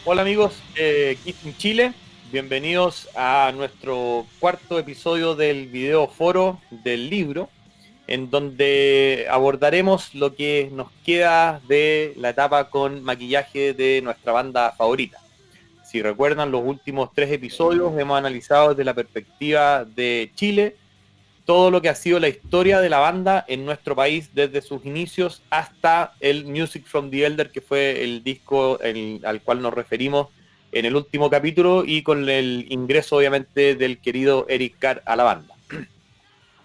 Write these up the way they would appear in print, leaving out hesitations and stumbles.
Hola amigos, aquí en Chile, bienvenidos a nuestro cuarto episodio del video foro del libro, en donde abordaremos lo que nos queda de la etapa con maquillaje de nuestra banda favorita. Si recuerdan, los últimos tres episodios hemos analizado desde la perspectiva de Chile todo lo que ha sido la historia de la banda en nuestro país desde sus inicios hasta el Music from the Elder, que fue el disco al cual nos referimos en el último capítulo y con el ingreso obviamente del querido Eric Carr a la banda.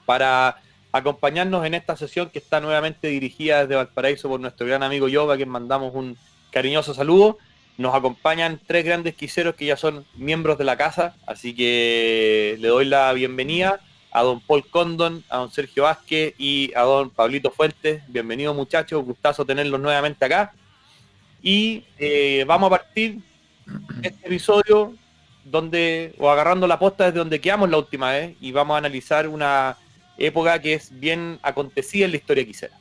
Para acompañarnos en esta sesión que está nuevamente dirigida desde Valparaíso por nuestro gran amigo Yoba, a quien mandamos un cariñoso saludo, nos acompañan tres grandes quiseros que ya son miembros de la casa, así que le doy la bienvenida a don Paul Condon, a don Sergio Vázquez y a don Pablito Fuentes. Bienvenidos muchachos, gustazo tenerlos nuevamente acá. Y vamos a partir este episodio o agarrando la posta desde donde quedamos la última vez y vamos a analizar una época que es bien acontecida en la historia quisera.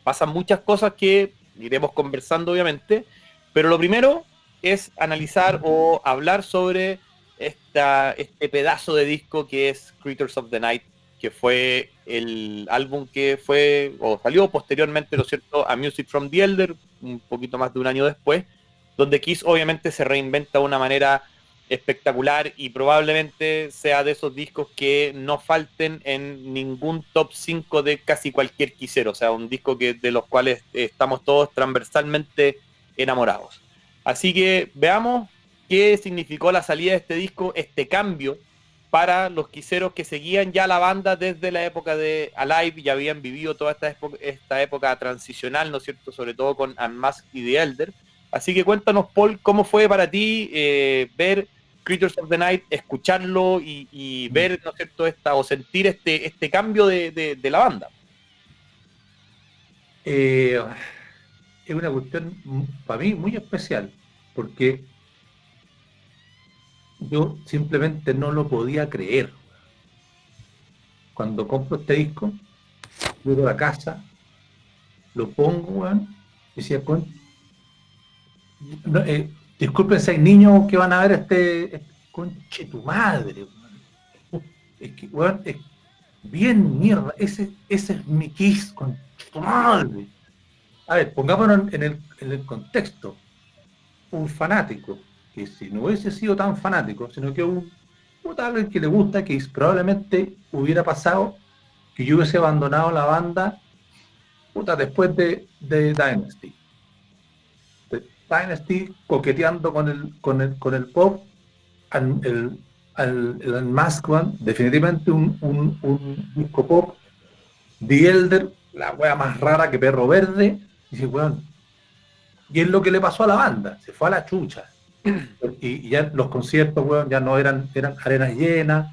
Pasan muchas cosas que iremos conversando obviamente, pero lo primero es analizar o hablar sobre este pedazo de disco que es Creatures of the Night, que fue el álbum que fue o salió posteriormente, ¿no es cierto?, a Music from the Elder, un poquito más de un año después, donde Kiss obviamente se reinventa de una manera espectacular y probablemente sea de esos discos que no falten en ningún top 5 de casi cualquier quisero, o sea, un disco de los cuales estamos todos transversalmente enamorados. Así que veamos qué significó la salida de este disco, este cambio para los quiseros que seguían ya la banda desde la época de Alive y habían vivido toda esta época transicional, ¿no es cierto?, sobre todo con Unmasked y The Elder. Así que cuéntanos, Paul, ¿cómo fue para ti ver Creatures of the Night, escucharlo y ver, ¿no es cierto?, o sentir este cambio de la banda? Eh, es una cuestión para mí muy especial, porque yo simplemente no lo podía creer. Cuando compro este disco, llego a la casa, lo pongo, weón, y decía, no, disculpen si hay niños que van a ver conche tu madre, weón. Es que, weón, es bien mierda, ese es mi Kiss, conche tu madre. A ver, pongámonos en el contexto. Un fanático, que si no hubiese sido tan fanático, sino que un puta alguien que le gusta, que probablemente hubiera pasado que yo hubiese abandonado la banda puta, después de Dynasty. De Dynasty coqueteando con el pop, el Unmasked One, definitivamente un disco pop. The Elder, la wea más rara que Perro Verde. Y dice, weón, y es lo que le pasó a la banda, se fue a la chucha. Y ya los conciertos, weón, ya no eran arenas llenas,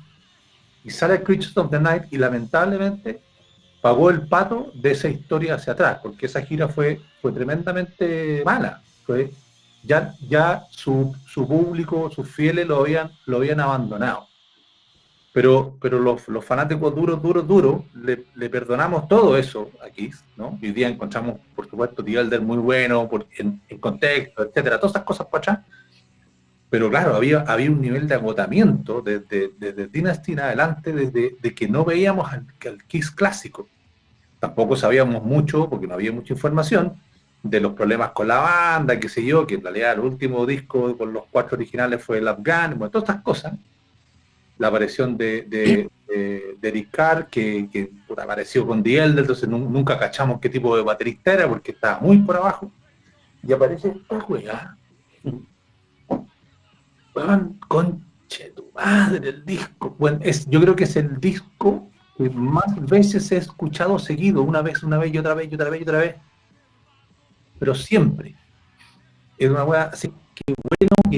y sale Creatures of the Night y lamentablemente pagó el pato de esa historia hacia atrás, porque esa gira fue tremendamente mala. Ya su público, sus fieles lo habían abandonado. Pero los fanáticos duros, le perdonamos todo eso aquí, ¿no? Hoy día encontramos, por supuesto, The Elder muy bueno, en contexto, etcétera, todas esas cosas para atrás. Pero claro, había un nivel de agotamiento desde Dynasty en adelante, desde de que no veíamos al Kiss clásico. Tampoco sabíamos mucho, porque no había mucha información, de los problemas con la banda, qué sé yo, que en realidad el último disco con los cuatro originales fue el Afghan, bueno, todas estas cosas. La aparición de Eric Carr, que apareció con The Elder, entonces nunca cachamos qué tipo de baterista era, porque estaba muy por abajo. Y aparece esta weá, weón, conche tu madre, el disco. Bueno, yo creo que es el disco que más veces he escuchado seguido, una vez y otra vez y otra vez y otra vez, pero siempre. Es una weá así que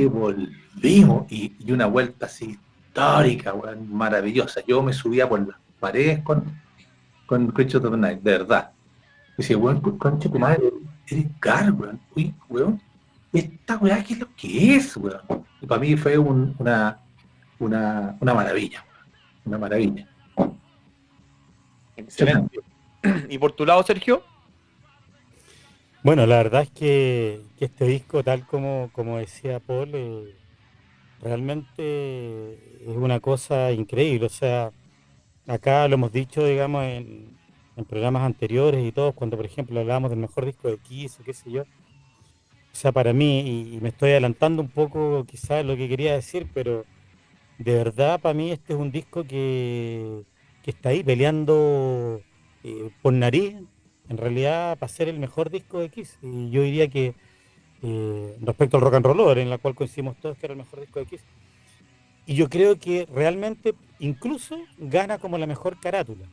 volvimos y una vuelta así histórica, weón, maravillosa. Yo me subía por las paredes con Creature of the Night, de verdad. Y decía, weón, conche tu madre, Eric Carr, weón, uy, weón, esta weá, ¿qué es lo que es, weón? Y para mí fue una maravilla, una maravilla. Excelente. ¿Y por tu lado, Sergio? Bueno, la verdad es que este disco, tal como decía Paul, realmente es una cosa increíble. O sea, acá lo hemos dicho, digamos, en programas anteriores y todos, cuando por ejemplo hablábamos del mejor disco de Kiss o qué sé yo. O sea, para mí, y me estoy adelantando un poco quizás lo que quería decir, pero de verdad para mí este es un disco que está ahí peleando por nariz, en realidad, para ser el mejor disco de Kiss. Y yo diría que respecto al Rock and Roll Over, en la cual coincidimos todos que era el mejor disco de Kiss. Y yo creo que realmente incluso gana como la mejor carátula.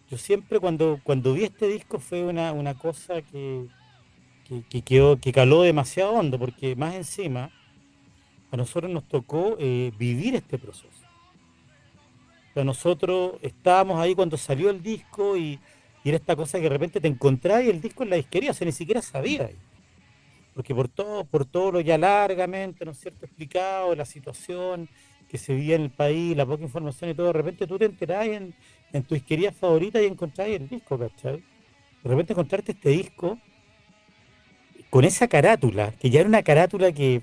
Yo siempre cuando vi este disco fue una cosa que quedó, que caló demasiado hondo, porque más encima a nosotros nos tocó vivir este proceso. O sea, nosotros estábamos ahí cuando salió el disco y era esta cosa que de repente te encontrás y el disco en la disquería, o sea, ni siquiera sabías. Porque por todo lo ya largamente, ¿no es cierto?, explicado, la situación que se vivía en el país, la poca información y todo, de repente tú te enterás en tu disquería favorita y encontrás el disco, ¿cachai? De repente encontrarte este disco con esa carátula, que ya era una carátula que,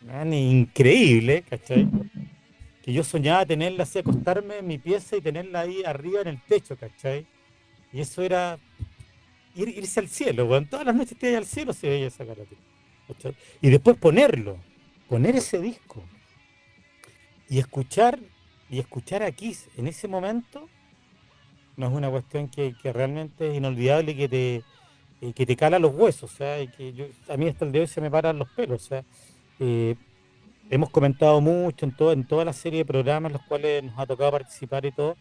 man, increíble, ¿cachai? Que yo soñaba tenerla así, acostarme en mi pieza y tenerla ahí arriba en el techo, ¿cachai? Y eso era irse al cielo, weón. Todas las noches te ibas al cielo se veía esa carátula, ¿cachai? Y después poner ese disco y escuchar, y escuchar a Kiss en ese momento, no es una cuestión que realmente es inolvidable y que te cala los huesos, o sea, y que a mí hasta el de hoy se me paran los pelos, o sea, eh, hemos comentado mucho en toda la serie de programas en los cuales nos ha tocado participar y todo,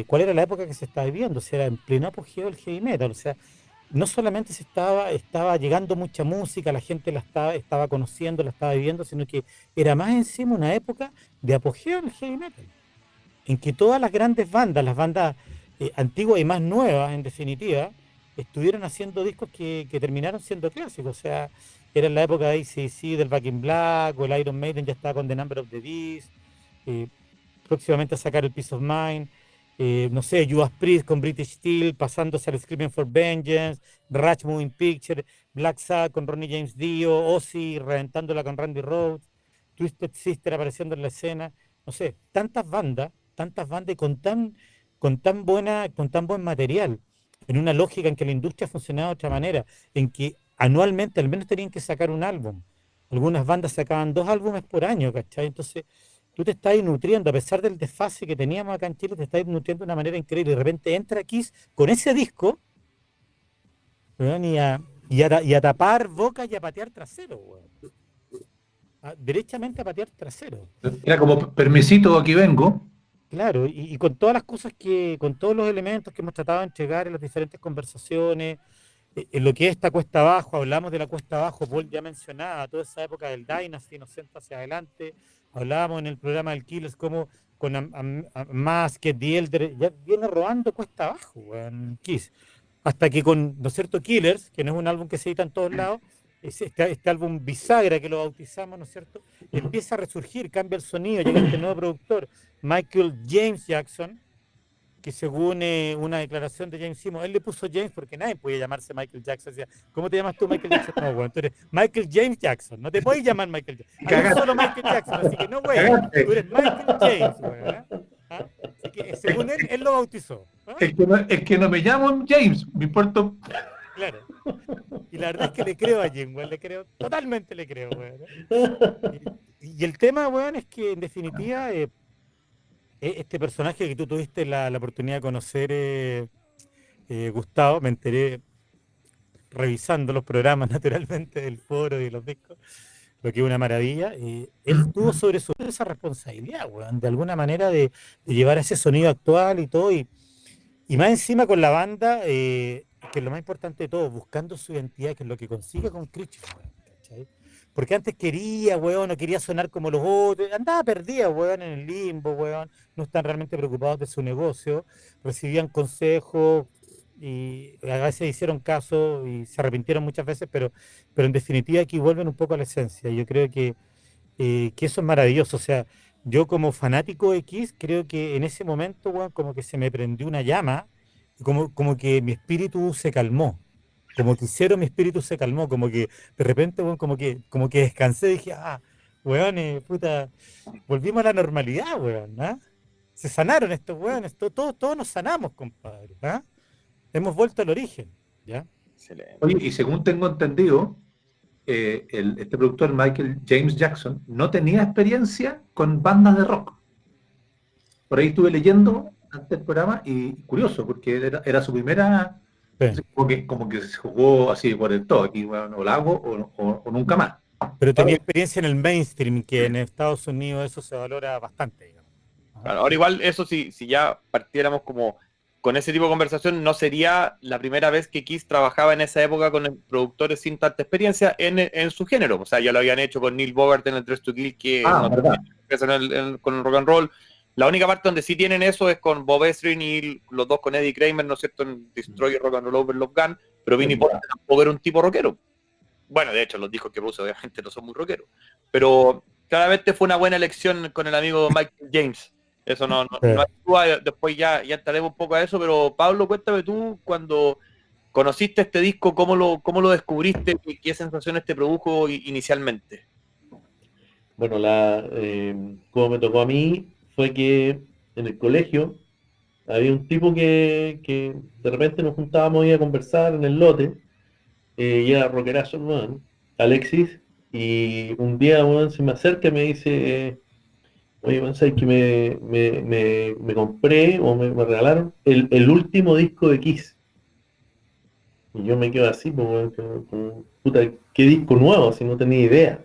cuál era la época que se estaba viviendo, o sea, era en pleno apogeo del heavy metal, o sea, no solamente estaba llegando mucha música, la gente estaba conociendo, la estaba viviendo, sino que era más encima una época de apogeo del heavy metal, en que todas las grandes bandas, las bandas antiguas y más nuevas en definitiva, estuvieron haciendo discos que terminaron siendo clásicos, o sea, era en la época de AC/DC, del Back in Black, o el Iron Maiden ya estaba con The Number of the Beast, eh, próximamente a sacar el Peace of Mind, no sé, Judas Priest con British Steel, pasándose al Screaming for Vengeance, Ratch Moving Picture, Black Sabbath con Ronnie James Dio, Ozzy reventándola con Randy Rhoads, Twisted Sister apareciendo en la escena, no sé, tantas bandas y con tan buen material, en una lógica en que la industria funcionaba de otra manera, en que anualmente al menos tenían que sacar un álbum. Algunas bandas sacaban 2 álbumes por año, ¿cachai? Entonces, tú te estás nutriendo, a pesar del desfase que teníamos acá en Chile, te estás nutriendo de una manera increíble. Y de repente entra Kiss con ese disco, weón, y a tapar boca y a patear trasero, weón. Derechamente a patear trasero. Era como, permisito, aquí vengo. Claro, y con todas las cosas con todos los elementos que hemos tratado de entregar en las diferentes conversaciones, en lo que es esta cuesta abajo, hablamos de la cuesta abajo, Paul ya mencionaba toda esa época del Dynasty, ¿no es cierto?, hacia adelante, hablábamos en el programa del Killers como con Masked, The Elder, ya viene robando cuesta abajo, weón, Kiss, hasta que con, ¿no es cierto?, Killers, que no es un álbum que se edita en todos lados, es este álbum bisagra que lo bautizamos, ¿no es cierto?, empieza a resurgir, cambia el sonido, llega este nuevo productor, Michael James Jackson, que según una declaración de James Simon, él le puso James porque nadie podía llamarse Michael Jackson. Decía, ¿cómo te llamas tú, Michael Jackson? No, bueno, tú eres Michael James Jackson. No te puedes llamar Michael Jackson. Y Hay un cagaste, solo Michael Jackson, así que no, güey. Tú cagaste. eres Michael James, güey. ¿Ah? Así que según él lo bautizó. ¿Ah? Es que no me llamo James, me importa. Claro. Y la verdad es que le creo a Jim, güey. Le creo, totalmente le creo, güey. Y el tema, güey, es que en definitiva, este personaje que tú tuviste la oportunidad de conocer, Gustavo, me enteré revisando los programas naturalmente del foro y de los discos, lo que es una maravilla. Él tuvo sobre su esa responsabilidad, weón, de alguna manera de llevar ese sonido actual y todo, y más encima con la banda, que es lo más importante de todo, buscando su identidad, que es lo que consigue con Creature, weón, ¿cachai? Porque antes quería, weón, no quería sonar como los otros, andaba perdida, weón, en el limbo, weón, no están realmente preocupados de su negocio, recibían consejos y a veces hicieron caso y se arrepintieron muchas veces, pero en definitiva aquí vuelven un poco a la esencia. Yo creo que eso es maravilloso, o sea, yo como fanático de X, creo que en ese momento, weón, como que se me prendió una llama, y como que mi espíritu se calmó. como que hicieron, mi espíritu se calmó, como que de repente, weón, como que descansé, dije, weón, puta, volvimos a la normalidad, weón, ¿ah? Se sanaron estos weones, todos nos sanamos, compadre, ¿ah? Hemos vuelto al origen, ¿ya? Excelente. Oye, y según tengo entendido, este productor Michael James Jackson no tenía experiencia con bandas de rock. Por ahí estuve leyendo antes del programa y curioso, porque era su primera, Sí. como que se jugó así por el todo, aquí bueno, o la hago o nunca más. Pero tenía ¿Sabes? experiencia en el mainstream, que en Estados Unidos eso se valora bastante, digamos. Ajá. Claro, ahora igual eso si ya partiéramos como con ese tipo de conversación, no sería la primera vez que Kiss trabajaba en esa época con productores sin tanta experiencia en su género. O sea, ya lo habían hecho con Neil Bogart en el Dress to Kill, que Ah, no verdad. empiezan con el rock and roll. La única parte donde sí tienen eso es con Bob Ezrin y los dos con Eddie Kramer, ¿no es cierto?, en Destroy Rock and Roll Over Love Gun, pero Vinnie Paul Verdad. tampoco era un tipo rockero. Bueno, de hecho, los discos que puso obviamente no son muy rockeros, pero claramente fue una buena elección con el amigo Michael James. Eso no hay duda. Después ya entraremos un poco a eso, pero Pablo, cuéntame tú, cuando conociste este disco, cómo lo descubriste y qué sensaciones te produjo inicialmente. Bueno, como me tocó a mí, fue que en el colegio había un tipo que de repente nos juntábamos ahí a conversar en el lote, y era rockerazo, weón, Alexis, y un día, weón, se me acerca y me dice, oye, weón, ¿sabes que me compré o me regalaron el último disco de Kiss? Y yo me quedo así, pues, weón, puta, ¿qué disco nuevo? Si no tenía idea.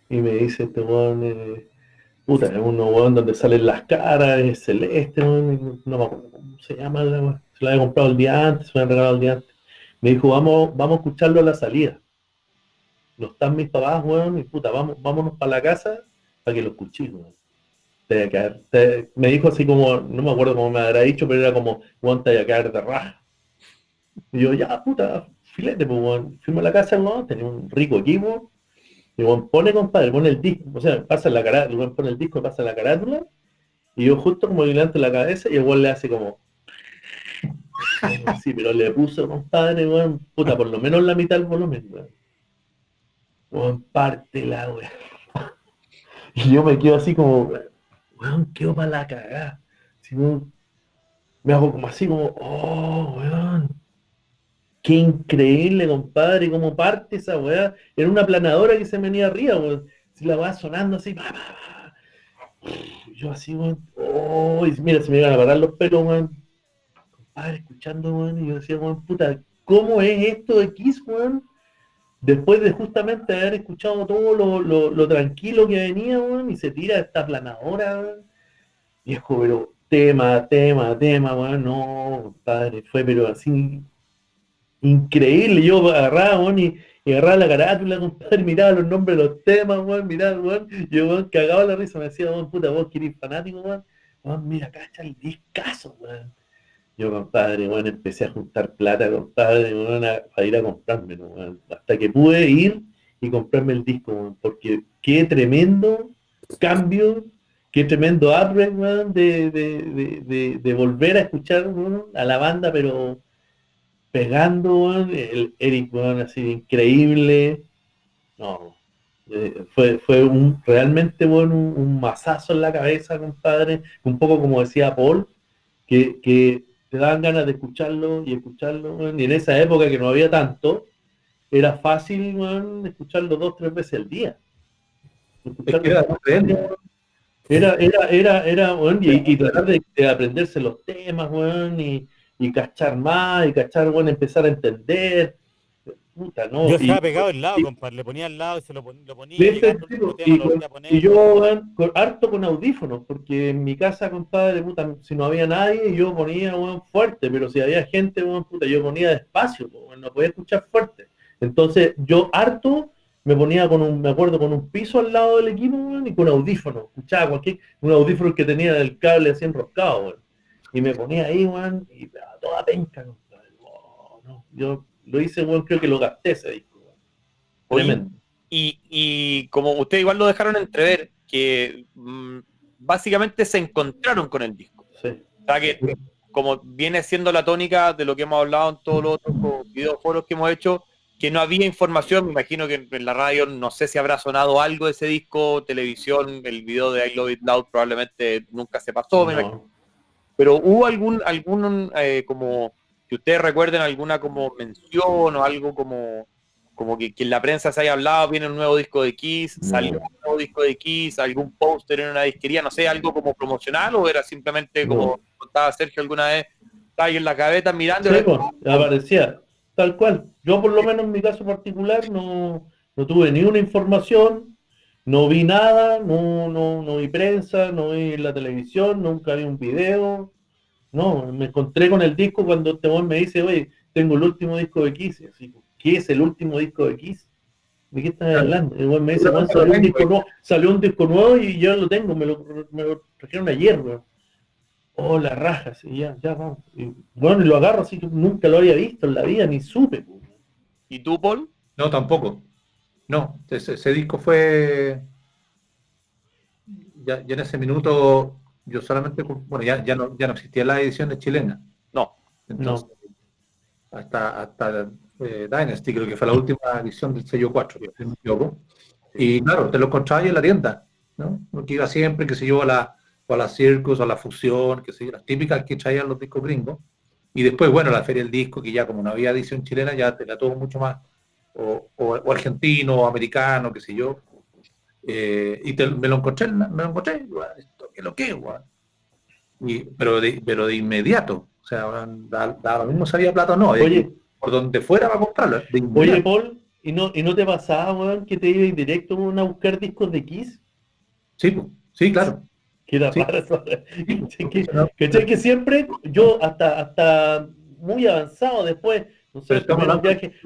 Y me dice este weón, puta, es uno, weón, donde salen las caras, es celeste, weón, no me acuerdo cómo se llama, weón. Se lo había comprado el día antes, se lo había regalado el día antes. Me dijo, vamos a escucharlo a la salida. No están mis papás, weón, y puta, vámonos para la casa para que lo escuches, weón. Te voy a me dijo así como, no me acuerdo cómo me habrá dicho, pero era como, weón, te voy a caer de raja. Y yo, ya, puta, filete, pues, weón. Fuimos a la casa, weón, tenía un rico equipo. Y weón, compadre, pone el disco, o sea, pasa la carátula, weón, pone el disco, pasa la carátula. Y yo justo como le levanto la cabeza y el weón le hace como, sí, pero le puso, compadre, weón, puta, por lo menos la mitad del volumen, weón. Weón, pártela, weón. Y yo me quedo así como, weón, quedo para la cagada. Así, weón, me hago como así como, oh, weón. Qué increíble, compadre, cómo parte esa weá. Era una planadora que se venía arriba, weón. Si la weá sonando así, yo así, weón. Oh, y mira, se me iban a parar los pelos, weón. Compadre, escuchando, weón. Y yo decía, weón, puta, ¿cómo es esto de Kiss, weón? Después de justamente haber escuchado todo lo tranquilo que venía, weón, y se tira esta planadora, weón. Viejo, pero tema, weón. No, compadre, fue pero así increíble. Yo agarraba, weón, y agarraba la carátula, compadre, miraba los nombres de los temas, weón, miraba, weón. Yo, weón, cagaba la risa, me decía, weón, puta, vos que eres fanático, weón. Weón, mira, cacha el discazo, weón. Yo, compadre, weón, empecé a juntar plata, compadre, weón, para ir a comprármelo, weón. Hasta que pude ir y comprarme el disco, weón, porque qué tremendo cambio, qué tremendo upgrade, weón, de volver a escuchar, weón, a la banda, pero pegando, weón, el Eric, weón, así increíble. No, fue realmente, weón, un mazazo en la cabeza, compadre, un poco como decía Paul, que te daban ganas de escucharlo y escucharlo, weón, y en esa época que no había tanto, era fácil, weón, escucharlo 2, 3 veces al día. Es que Escucharlo era todos los días, diferente. weón. Weón, y tratar de aprenderse los temas, weón, y cachar más, y cachar, weón, empezar a entender, puta, Yo ¿no? estaba pegado al lado, compadre, le ponía al lado y lo ponía, De ese llegando al último tipo, tema, lo volvía a y poner, yo, weón. weón, harto con audífonos, porque en mi casa, compadre, puta, si no había nadie, yo ponía, weón, fuerte, pero si había gente, weón, puta, yo ponía despacio, weón, no podía escuchar fuerte. Entonces, yo harto me ponía me acuerdo, con un piso al lado del equipo, weón, y con audífonos, escuchaba un audífono que tenía el cable así enroscado, weón. Y me ponía ahí, weón, y toda penca, compadre. Oh, no. Yo lo hice, weón, creo que lo gasté ese disco, weón. Oye, Tremendo. y como ustedes igual lo dejaron entrever, que básicamente se encontraron con el disco. Sí. O sea que como viene siendo la tónica de lo que hemos hablado en todos los otros videoforos que hemos hecho, que no había información. Me imagino que en la radio no sé si habrá sonado algo de ese disco, televisión, el video de I Love It Loud probablemente nunca se pasó, me imagino. No. Pero hubo algún como que ustedes recuerden alguna como mención o algo como que en la prensa se haya hablado, viene un nuevo disco de Kiss, salió un nuevo disco de Kiss, algún póster en una disquería, no sé, algo como promocional, o era simplemente como contaba Sergio alguna vez, estaba ahí en la cabeza mirando. Sí, pues, aparecía, tal cual. Yo por lo menos en mi caso particular no tuve ni una información, no vi nada, no vi prensa, no vi la televisión, nunca vi un video. No, me encontré con el disco cuando este hombre me dice, oye, tengo el último disco de Kiss. Y así, ¿qué es el último disco de Kiss? ¿De qué estás hablando? El hombre me dice, bueno, salió un disco nuevo y yo lo tengo, me lo trajeron ayer, weón. Oh, la raja, sí, ya vamos. Y, bueno, y lo agarro así que nunca lo había visto en la vida, ni supe. Weón. ¿Y tú, Paul? No, tampoco. No, ese disco fue... Ya en ese minuto yo solamente... Bueno, ya no existía la edición chilena. No. Entonces, hasta Dynasty, creo que fue la última edición del sello 4, si no me equivoco. Y claro, te lo encontrabas ahí en la tienda, ¿no? Porque iba siempre, que se yo, a la Circus, a la Fusión, que se yo, las típicas que traían los discos gringos. Y después, bueno, la Feria del Disco, que ya como no había edición chilena, ya te la todo mucho más, o argentino, o americano, qué sé yo. Y me lo encontré, esto, ¿qué lo que, guau? Pero de inmediato. O sea, da lo mismo si había plata o no. Oye, por donde fuera va a comprarlo. Oye, Paul, ¿y no te pasaba, weón, que te ibas directo a buscar discos de Kiss? Sí, sí, claro. Que era Sí. raro eso. Sí. ¿Cachai? Que siempre, yo hasta muy avanzado después, no sé, Pero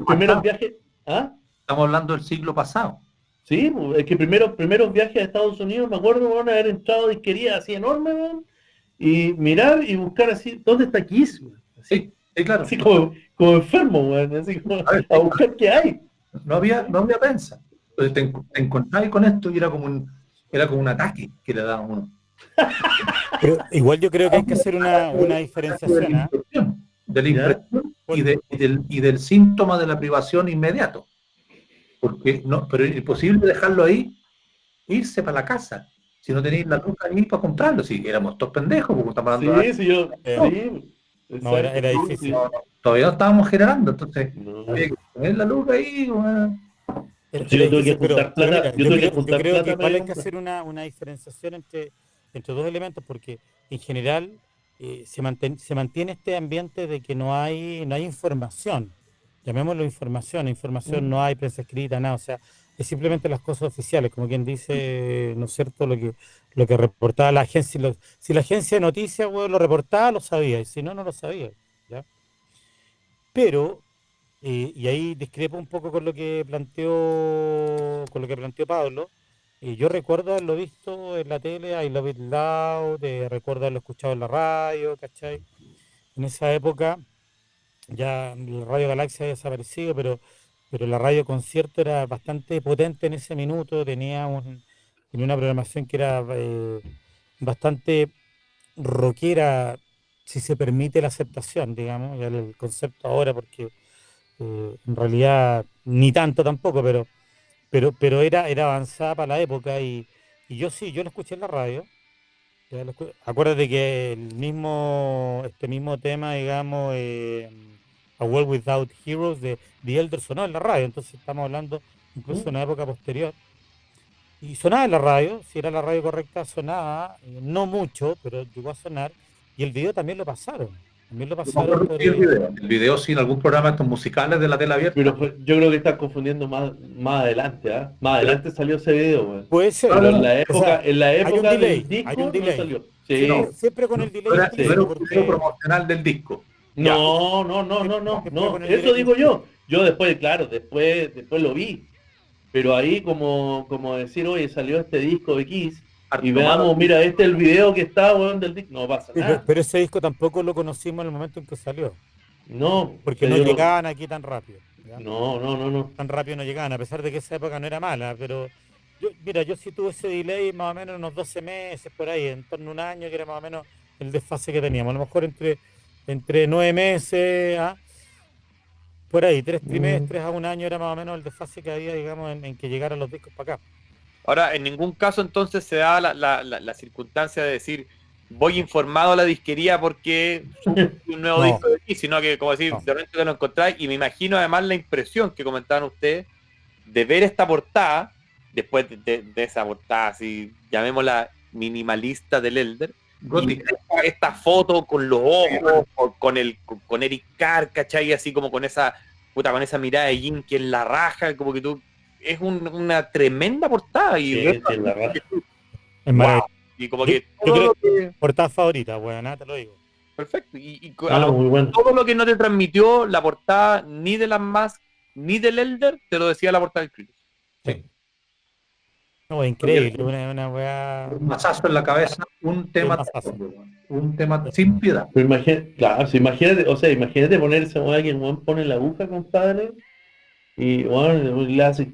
primeros viajes, ¿ah? Estamos hablando del siglo pasado. Sí, pues, es que primeros viajes a Estados Unidos, me acuerdo, weón, haber entrado a disquerías así enorme, weón, y mirar y buscar así, ¿dónde está Kiss, weón? Así, Sí, claro. así como enfermo, weón, así como a buscar qué hay. No había prensa. Entonces te encontrabas con esto y era como un ataque que le daban uno. Pero igual yo creo que hay que hacer una diferenciación, ¿ah? De la impresión y del síntoma de la privación inmediato. Porque no, pero es imposible dejarlo ahí, irse para la casa. Si no tenéis la luz ni para comprarlo, si éramos todos pendejos, porque estamos hablando Sí, No, era difícil. todavía no estábamos generando, entonces No. había que poner la luz ahí, bueno. Sí, yo tuve que juntar plata, yo tuve que yo juntar creo plata que igual para hay que comprar. hacer una diferenciación entre dos elementos, porque en general se mantiene este ambiente de que no hay información, llamémoslo información no hay, prensa escrita, nada, o sea, es simplemente las cosas oficiales, como quien dice, ¿no es cierto?, lo que reportaba la agencia. Si la agencia de noticias, lo reportaba, lo sabía, y si no, no lo sabía, ¿ya? Pero y ahí discrepo un poco con lo que planteó Pablo. Yo recuerdo haberlo visto en la tele, I Love It Loud, recuerdo haberlo escuchado en la radio, ¿cachai? En esa época ya la Radio Galaxia había desaparecido, pero la radio concierto era bastante potente en ese minuto, tenía una programación que era bastante rockera, si se permite la aceptación, digamos, ya el concepto ahora, porque en realidad ni tanto tampoco, pero era avanzada para la época y yo lo escuché en la radio. Acuérdate que este mismo tema, digamos, A World Without Heroes de The Elder sonó en la radio, entonces estamos hablando incluso de una época posterior. Y sonaba en la radio, si era la radio correcta, sonaba, no mucho, pero llegó a sonar, y el video también lo pasaron. También lo No me pasaron acuerdo si el video sí en algún programa de estos musicales de la tele abierta. Pero yo creo que estás confundiendo más adelante, ¿ah? Más adelante salió ese video, weón. Puede ser. Pero en la hay un época delay, del disco hay un no delay. salió. Sí, Sí. siempre con el delay. No era explícito, un video promocional del disco. No, eso digo yo. Yo después, claro, después lo vi. Pero ahí como decir, oye, salió este disco de Kiss, y veamos, mira, este es el video que está, weón, del disco. No pasa nada. Pero ese disco tampoco lo conocimos en el momento en que salió. No. Porque no llegaban aquí tan rápido. ¿ya? No. Tan rápido no llegaban, a pesar de que esa época no era mala, pero yo sí tuve ese delay más o menos unos 12 meses por ahí, en torno a un año, que era más o menos el desfase que teníamos. A lo mejor entre entre 9 meses por ahí, 3 trimestres a un año era más o menos el desfase que había, digamos, en que llegaran los discos para acá. Ahora, en ningún caso entonces se da la circunstancia de decir voy informado a la disquería porque sube un nuevo No. disco de aquí, sino que como decir, No. de repente te lo encontráis y me imagino además la impresión que comentaban ustedes de ver esta portada, después de esa portada así, llamémosla minimalista del Elder, y Gótica. esta foto con los ojos, con Eric Carr, ¿cachai? Así como con esa mirada de Jim que es la raja, como que tú, es una tremenda portada y Sí, verla, sí, la raja. Es wow, maravilloso. y como Yo- que yo todo creo- lo que, Portada favorita, weón, te lo digo. perfecto, a lo Muy bueno. todo lo que no te transmitió la portada ni de las más ni del Elder, te lo decía la portada del Cristo. Sí. No, es increíble, una weá. Un mazazo en la cabeza, un tema, mazazo. un tema sin piedad. Pero claro, imagínate, o sea, imagínate ponerse weón, que weón pone la aguja, compadre, y weón le hace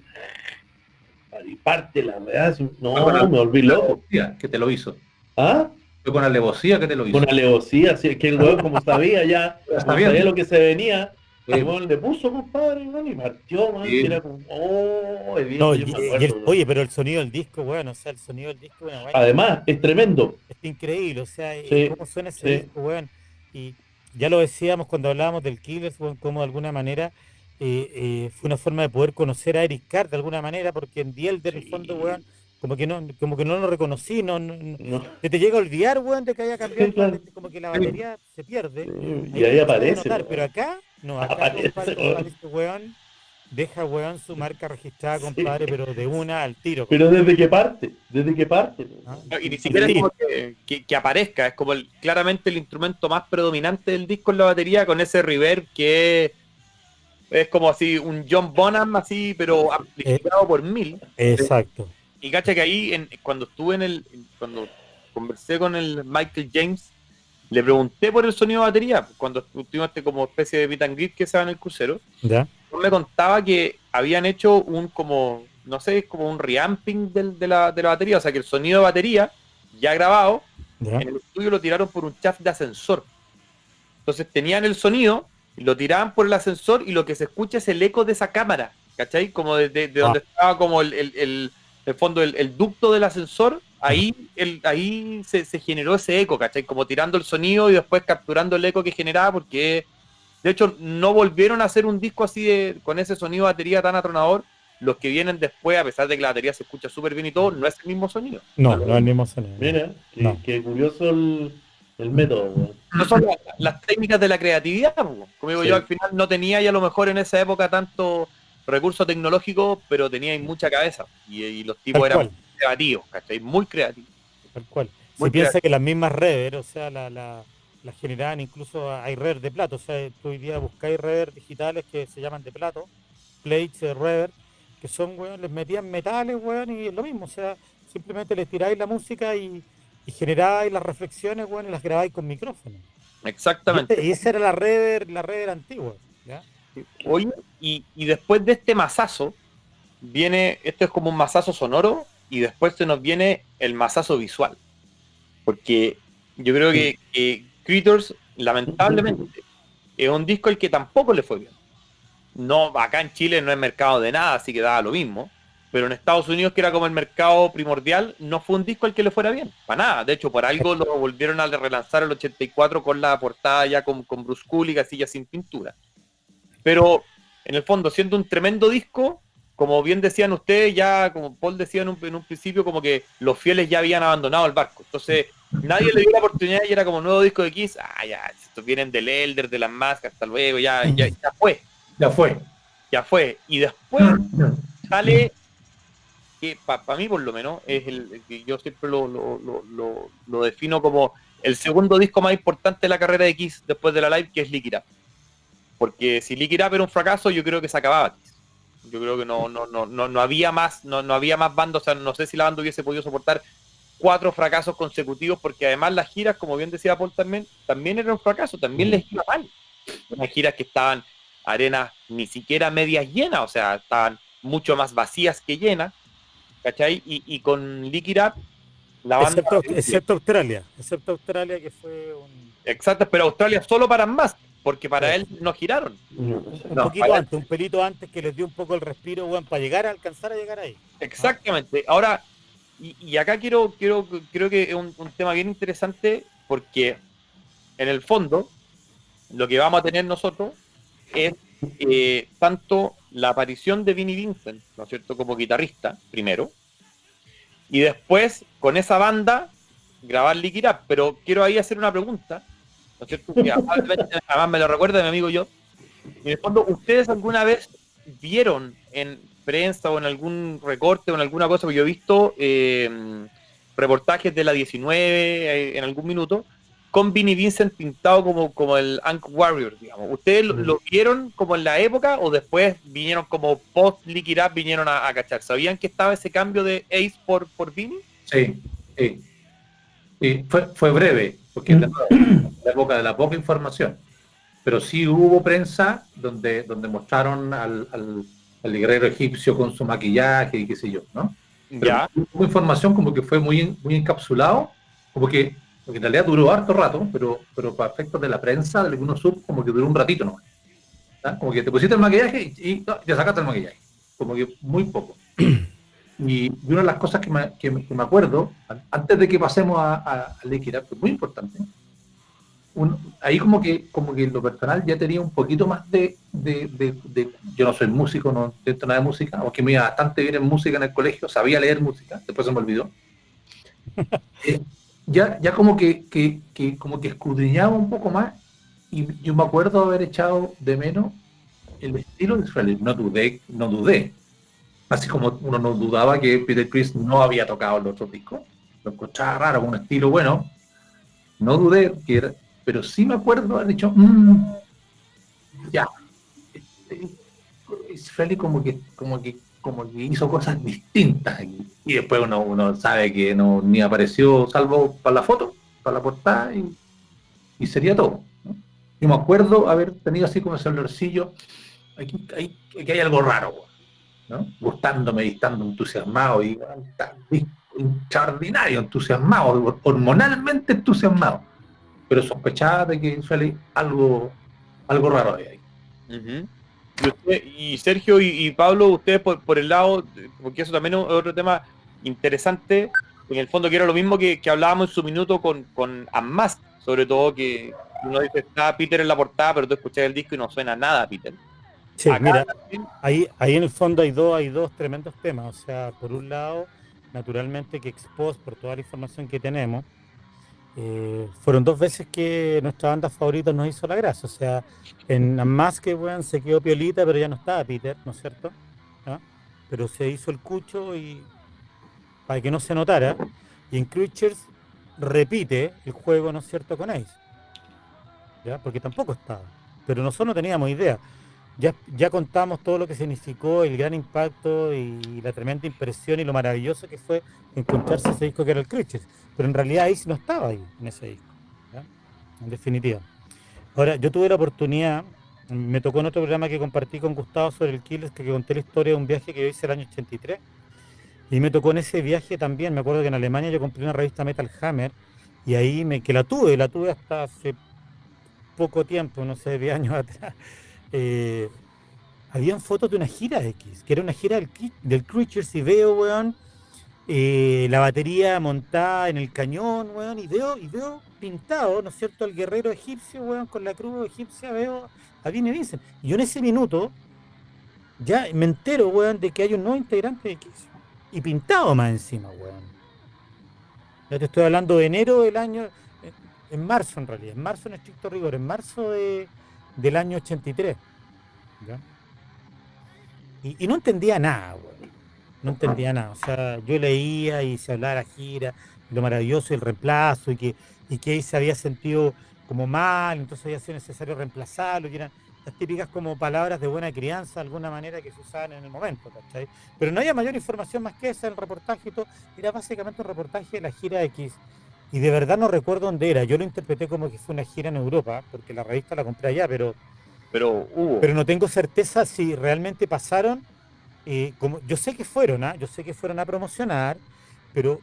y parte la weá, no, Fue con me volví loco. alevosía que te lo hizo. ¿Ah? Fue con alevosía que te lo hizo. Con alevosía, así que el weón como sabía ya, Está como bien. sabía lo que se venía, Sí. el weón le puso, compadre, weón, y partió, weón, Sí. que era como, oh, el No, yo me acuerdo, weón. oye, pero el sonido del disco, weón, o sea, el sonido del disco, una weá Además, es tremendo. es increíble, o sea, Sí, cómo suena ese sí. disco, weón. Y ya lo decíamos cuando hablábamos del Killers, weón, como de alguna manera fue una forma de poder conocer a Eric Carr de alguna manera, porque en The Elder, en el fondo, weón, como que no lo reconocí, No. se te llega a olvidar, weón, de que haya cambiado, Sí, claro. como que la batería se pierde. Y ahí se aparece, puede notar, weón. pero acá, no, acá, Aparece, compadre, este weón deja, weón, su marca registrada, compadre, pero de una al tiro. Pero desde que parte, ¿Ah? No, y ni siquiera es como que aparezca, es como claramente el instrumento más predominante del disco en la batería, con ese reverb que es como así un John Bonham así, pero amplificado por 1000. Exacto. Y cacha que ahí cuando estuve cuando conversé con el Michael James, le pregunté por el sonido de batería, cuando tuvimos como especie de meet and greet que se va en el crucero. ¿Ya? Él me contaba que habían hecho como un reamping de la batería, o sea que el sonido de batería ya grabado ¿Ya? en el estudio lo tiraron por un shaft de ascensor. Entonces tenían el sonido, lo tiraban por el ascensor y lo que se escucha es el eco de esa cámara, ¿cachai? Como de donde estaba como el fondo, el ducto del ascensor, ahí se generó ese eco, ¿cachai? Como tirando el sonido y después capturando el eco que generaba, porque de hecho no volvieron a hacer un disco así con ese sonido de batería tan atronador. Los que vienen después, a pesar de que la batería se escucha súper bien y todo, no es el mismo sonido. No es el mismo sonido. Mira, No. qué curioso el método, weón. No son las técnicas de la creatividad, como digo Sí. yo, al final no tenía ya a lo mejor en esa época tanto recurso tecnológico, pero tenía mucha cabeza y los tipos Tal eran cual. muy creativos, ¿cachai? Muy creativos. Tal cual. Muy Se piensa que las mismas rever, o sea, las generaban, incluso hay rever de plato, o sea, tú hoy día buscáis rever digitales que se llaman de plato, plates de rever, que son, weón, les metían metales, weón, y es lo mismo, o sea, simplemente les tiráis la música y generáis las reflexiones, weón, y las grabáis con micrófono. Exactamente. Y esa era la rever antigua, ¿ya? Oye, y después de este mazazo, esto es como un mazazo sonoro, y después se nos viene el mazazo visual. Porque yo creo que Creatures, lamentablemente, es un disco al que tampoco le fue bien. No, acá en Chile no es mercado de nada, así que daba lo mismo. Pero en Estados Unidos, que era como el mercado primordial, no fue un disco al que le fuera bien, para nada. De hecho, por algo lo volvieron a relanzar el 84 con la portada ya con Bruce Kulick, así ya sin pintura. Pero, en el fondo, siendo un tremendo disco, como bien decían ustedes, ya como Paul decía en un principio, como que los fieles ya habían abandonado el barco. Entonces, nadie le dio la oportunidad y era como nuevo disco de Kiss. Ya, estos vienen del Elder, de las máscaras, hasta luego, ya fue. Ya fue. Y después sale, que para mí por lo menos, es el que yo siempre lo defino como el segundo disco más importante de la carrera de Kiss después de la Live, que es Lick It Up. Porque si Lick It Up era un fracaso, yo creo que se acababa Kiss. Yo creo que no había más, no había más bandas, o sea, no sé si la banda hubiese podido soportar 4 fracasos consecutivos, porque además las giras, como bien decía Paul también eran un fracaso, también les iba mal. Unas giras que estaban arenas ni siquiera medias llenas, o sea, estaban mucho más vacías que llenas, ¿cachai? Y con Lick It Up, la banda... Excepto Australia, que fue Exacto, pero Australia solo para más, porque para Sí. él no giraron. Un No, poquito antes, un pelito antes que les dio un poco el respiro, weón, para alcanzar a llegar ahí. Exactamente. Ahora, y acá creo que es un tema bien interesante, porque en el fondo, lo que vamos a tener nosotros es tanto la aparición de Vinnie Vincent, ¿no es cierto?, como guitarrista, primero, y después, con esa banda, grabar Lick It Up. Pero quiero ahí hacer una pregunta, ¿no es cierto?, que además me lo recuerda mi amigo yo. En el fondo, ¿ustedes alguna vez vieron en prensa o en algún recorte o en alguna cosa, porque yo he visto reportajes de la 19 en algún minuto, con Vinnie Vincent pintado como el Ankh Warrior, digamos? ¿Ustedes lo vieron como en la época o después vinieron como post Lick It Up, vinieron a cachar? ¿Sabían que estaba ese cambio de Ace por Vinnie? Sí, sí. Sí, fue breve, porque es la época de la poca información. Pero sí hubo prensa donde mostraron al guerrero egipcio con su maquillaje y qué sé yo, ¿no? Pero Ya, hubo información como que fue muy encapsulado, porque en realidad duró harto rato, pero para efectos de la prensa, de algunos sub, como que duró un ratito nomás. ¿Ah? Como que te pusiste el maquillaje y ya sacaste el maquillaje. Como que muy poco. Y una de las cosas que me acuerdo, antes de que pasemos a Lick It Up, que es muy importante, ahí como que en lo personal ya tenía un poquito más yo no soy músico, no entiendo nada de música, aunque me iba bastante bien en música en el colegio, sabía leer música, después se me olvidó. Ya como que escudriñaba un poco más, y yo me acuerdo haber echado de menos el estilo de Israel. No dudé. Así como uno no dudaba que Peter Criss no había tocado el otro disco, lo encontraba raro, con un estilo bueno, no dudé pero sí me acuerdo haber dicho, ya, Israel como que hizo cosas distintas aquí. Y después uno sabe que no ni apareció salvo para la foto, para la portada, y sería todo, ¿no? Yo me acuerdo haber tenido así como ese olorcillo, aquí hay algo raro, ¿no? Gustándome y estando entusiasmado y extraordinario, entusiasmado, hormonalmente entusiasmado, pero sospechaba de que suele algo raro de ahí. uh-huh. Y Sergio y Pablo, ustedes por el lado, porque eso también es otro tema interesante, en el fondo que era lo mismo que hablábamos en su minuto con Unmasked, sobre todo, que uno dice, está Peter en la portada, pero tú escuchas el disco y no suena nada a Peter. Sí, Acá mira, también, ahí en el fondo hay dos tremendos temas. O sea, por un lado, naturalmente que Exposed, por toda la información que tenemos, fueron 2 veces que nuestra banda favorita nos hizo la gracia. O sea, en más que weón, se quedó piolita, pero ya no estaba Peter, ¿no es cierto? ¿Ah? Pero se hizo el cucho y para que no se notara. Y en Creatures repite el juego, ¿no es cierto?, con Ace, ¿ya? Porque tampoco estaba. Pero nosotros no teníamos idea. Ya contamos todo lo que significó, el gran impacto y la tremenda impresión y lo maravilloso que fue encontrarse ese disco que era el Creatures. Pero en realidad Ace no estaba ahí, en ese disco, ¿ya? En definitiva. Ahora, yo tuve la oportunidad, me tocó en otro programa que compartí con Gustavo sobre el Killers, que conté la historia de un viaje que yo hice el año 83. Y me tocó en ese viaje también, me acuerdo que en Alemania yo compré una revista Metal Hammer, y ahí que la tuve hasta hace poco tiempo, no sé, 10 años atrás. eh, Habían fotos de una gira X, que era una gira del Creatures, y veo, weón, la batería montada en el cañón, weón, y veo pintado, ¿no es cierto?, el guerrero egipcio, weón, con la cruz egipcia, veo a Vinnie Vincent. Y yo en ese minuto ya me entero, weón, de que hay un nuevo integrante de X. Y pintado más encima, weón. Ya te estoy hablando de enero del año, en marzo en realidad, en marzo en estricto rigor, en marzo del año 83. ¿Ya? Y no entendía nada, weón. No entendía nada. O sea, yo leía y se hablaba de la gira, lo maravilloso y el reemplazo, y que ahí se había sentido como mal, entonces había sido necesario reemplazarlo, y eran las típicas como palabras de buena crianza, de alguna manera, que se usaban en el momento, ¿cachai? Pero no había mayor información más que esa, el reportaje y todo. Era básicamente un reportaje de la gira X. Y de verdad no recuerdo dónde era. Yo lo interpreté como que fue una gira en Europa, porque la revista la compré allá, pero hubo. pero no tengo certeza si realmente pasaron. Como, yo sé que fueron, yo sé que fueron a promocionar, pero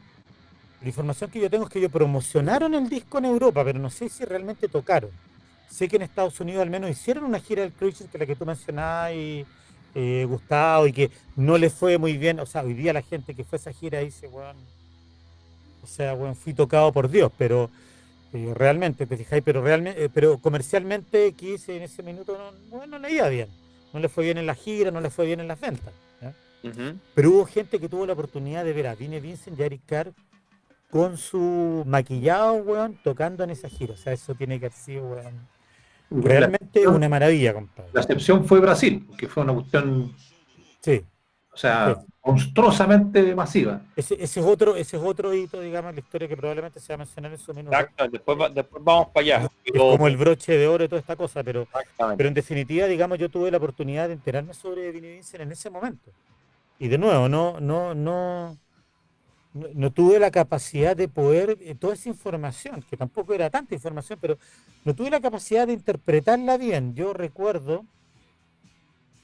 La información que yo tengo es que ellos promocionaron el disco en Europa, pero no sé si realmente tocaron. Sé que en Estados Unidos al menos hicieron una gira del Cruises, que es la que tú mencionabas, y Gustavo, y que no les fue muy bien. O sea, hoy día la gente que fue a esa gira dice, weón, o sea, weón, fui tocado por Dios, pero realmente, te fijáis, pero realmente, pero comercialmente Kiss en ese minuto no le iba bien. No le fue bien en la gira, no le fue bien en las ventas. ¿Ya? Ujú. Pero hubo gente que tuvo la oportunidad de ver a Vinnie Vincent y a Eric Carr con su maquillado, weón, tocando en esa gira. O sea, eso tiene que haber sido, weón, La realmente excepción, una maravilla, compadre. la excepción fue Brasil, que fue una cuestión, Sí, o sí. sea, monstruosamente masiva. Ese es otro hito, digamos, en la historia que probablemente se va a mencionar en su minuto. Exacto, después vamos para allá. Es Pero, como el broche de oro de toda esta cosa, pero exactamente. en definitiva, digamos, yo tuve la oportunidad de enterarme sobre Vinnie Vincent en ese momento. Y de nuevo, no tuve la capacidad de poder, toda esa información, que tampoco era tanta información, pero no tuve la capacidad de interpretarla bien. Yo recuerdo,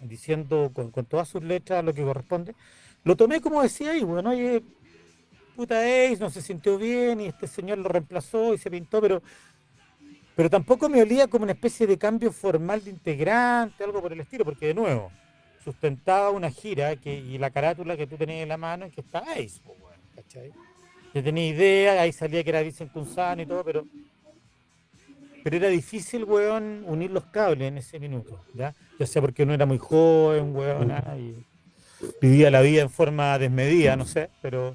diciendo con todas sus letras lo que corresponde, lo tomé como decía ahí, bueno, oye, puta Ace, no se sintió bien y este señor lo reemplazó y se pintó, pero tampoco me olía como una especie de cambio formal de integrante, algo por el estilo, porque de nuevo, sustentaba una gira y la carátula que tú tenías en la mano en que está Ace, po, weón, ¿cachai? Yo tenía idea, ahí salía que era Vicent Tunzano y todo, pero era difícil, weón, unir los cables en ese minuto, ¿ya? Ya sea porque uno era muy joven, weón, y vivía la vida en forma desmedida, no sé, pero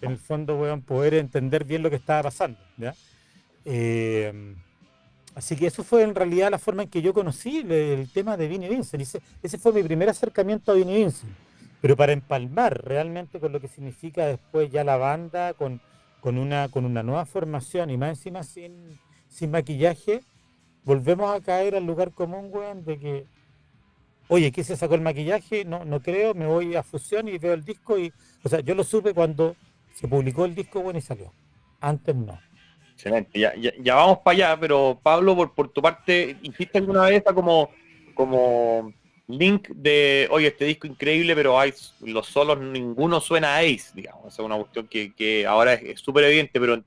en el fondo, weón, poder entender bien lo que estaba pasando, ¿ya? Eh, Así que eso fue en realidad la forma en que yo conocí el tema de Vinnie Vincent. Ese fue mi primer acercamiento a Vinnie Vincent. Pero para empalmar realmente con lo que significa después ya la banda, con una nueva formación y más encima sin maquillaje, volvemos a caer al lugar común, weón, de que, oye, ¿qué se sacó el maquillaje? No creo, me voy a Fusión y veo el disco o sea, yo lo supe cuando se publicó el disco, bueno, y salió. Antes no. Excelente, ya vamos para allá, pero Pablo, por tu parte, ¿hiciste alguna vez esa como link de, oye, este disco increíble, pero hay los solos, ninguno suena a Ace, digamos? Esa es una cuestión que ahora es súper evidente, pero en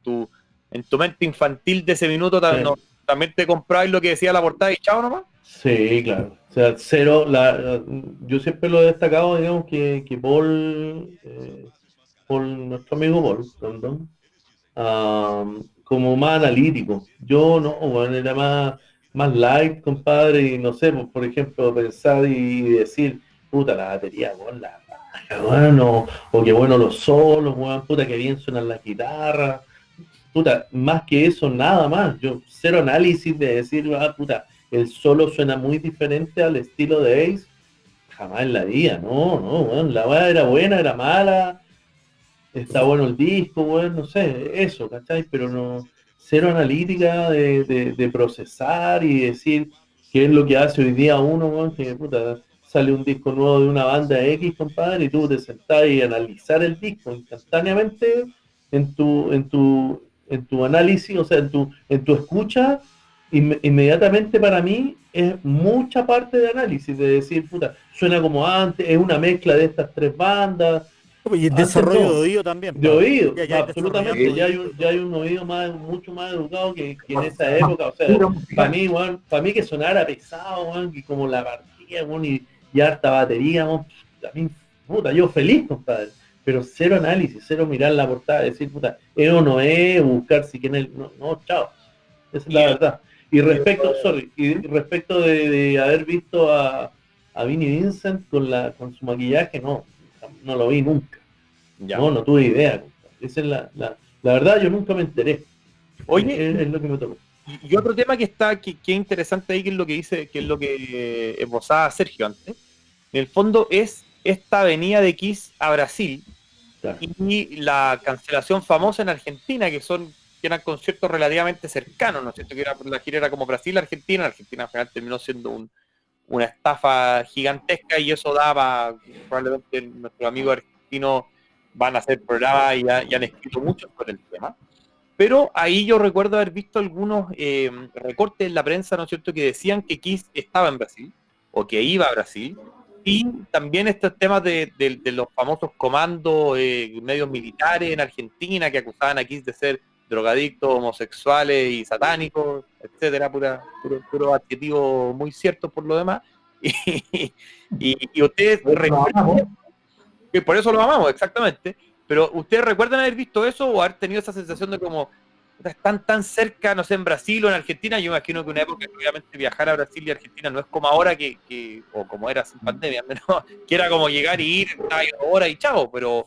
tu mente infantil de ese minuto también te compráis lo que decía la portada y chao nomás. Sí, claro. O sea, cero, yo siempre lo he destacado, digamos, que Paul, nuestro amigo Paul, perdón, como más analítico. Yo no, bueno, era más light, compadre, y no sé, pues, por ejemplo, pensar y decir, puta, la batería, weón, la raja, weón, o que bueno los solos, weón, puta, que bien suenan las guitarras, puta, más que eso, nada más. Yo, cero análisis de decir, puta, el solo suena muy diferente al estilo de Ace, jamás en la vida, no, weón, la weá era buena, era mala, está bueno el disco, bueno, no sé, eso, ¿cachai? Pero no, cero analítica de procesar y decir qué es lo que hace hoy día uno, weón, que puta, sale un disco nuevo de una banda X, compadre, y tú te sentás y analizar el disco instantáneamente en tu análisis, o sea, en tu escucha, inmediatamente para mí es mucha parte de análisis, de decir, puta, suena como antes, es una mezcla de estas tres bandas. Y el Antes desarrollo de no, oído también, de Pablo. oído, Ya hay desarrollado tu absolutamente, ya hay oído un, y ya hay todo. un oído mucho más educado que en esa Más época. O sea, pura para musical. mí, weón, para mí que sonara pesado, weón, y como la partida, weón, y harta batería, weón, a mí, puta, yo feliz, compadre. Pero cero análisis, cero mirar la portada, decir, puta, es o no es, buscar si quién es, no, chao. Esa es Y la el, verdad. Y respecto de haber visto a Vinnie Vincent con su maquillaje, no lo vi nunca. ya. No tuve idea, compadre. Esa es la verdad, yo nunca me enteré. Oye, Es lo que me tocó. y otro tema que es interesante ahí, que es lo que dice, que es lo que esbozaba Sergio antes, en el fondo es esta venida de Kiss a Brasil Claro. y la cancelación famosa en Argentina, que eran conciertos relativamente cercanos, ¿no es cierto? Que la gira era como Brasil-Argentina, Argentina al final terminó siendo una estafa gigantesca y eso daba, probablemente nuestros amigos argentinos van a hacer programas y han escrito mucho sobre el tema. Pero ahí yo recuerdo haber visto algunos recortes en la prensa, ¿no es cierto?, que decían que Kiss estaba en Brasil o que iba a Brasil Y también estos temas de los famosos comandos medios militares en Argentina que acusaban a Kiss de ser drogadictos, homosexuales y satánicos, etcétera, puro adjetivo muy cierto por lo demás. Y ustedes recuerdan, que por eso lo amamos, exactamente, pero ustedes recuerdan haber visto eso o haber tenido esa sensación de como están tan cerca, no sé, en Brasil o en Argentina. Yo me imagino que una época que obviamente viajar a Brasil y Argentina no es como ahora o como era sin pandemia, menos, que era como llegar y ir, hora y chao, pero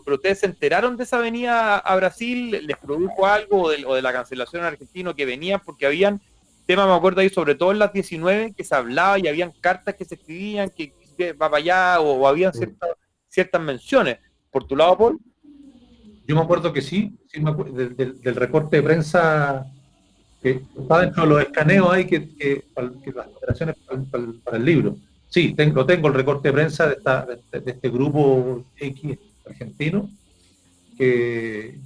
ustedes se enteraron de esa venida a Brasil, les produjo algo o de la cancelación en Argentina que venían, porque habían temas, me acuerdo ahí, sobre todo en las 19, que se hablaba y habían cartas que se escribían, que va para allá, o habían ciertas menciones. Por tu lado, Paul. Yo me acuerdo que sí me acuerdo del recorte de prensa que está dentro de los escaneos ahí que las operaciones para el libro. Sí, tengo el recorte de prensa de este grupo X argentino que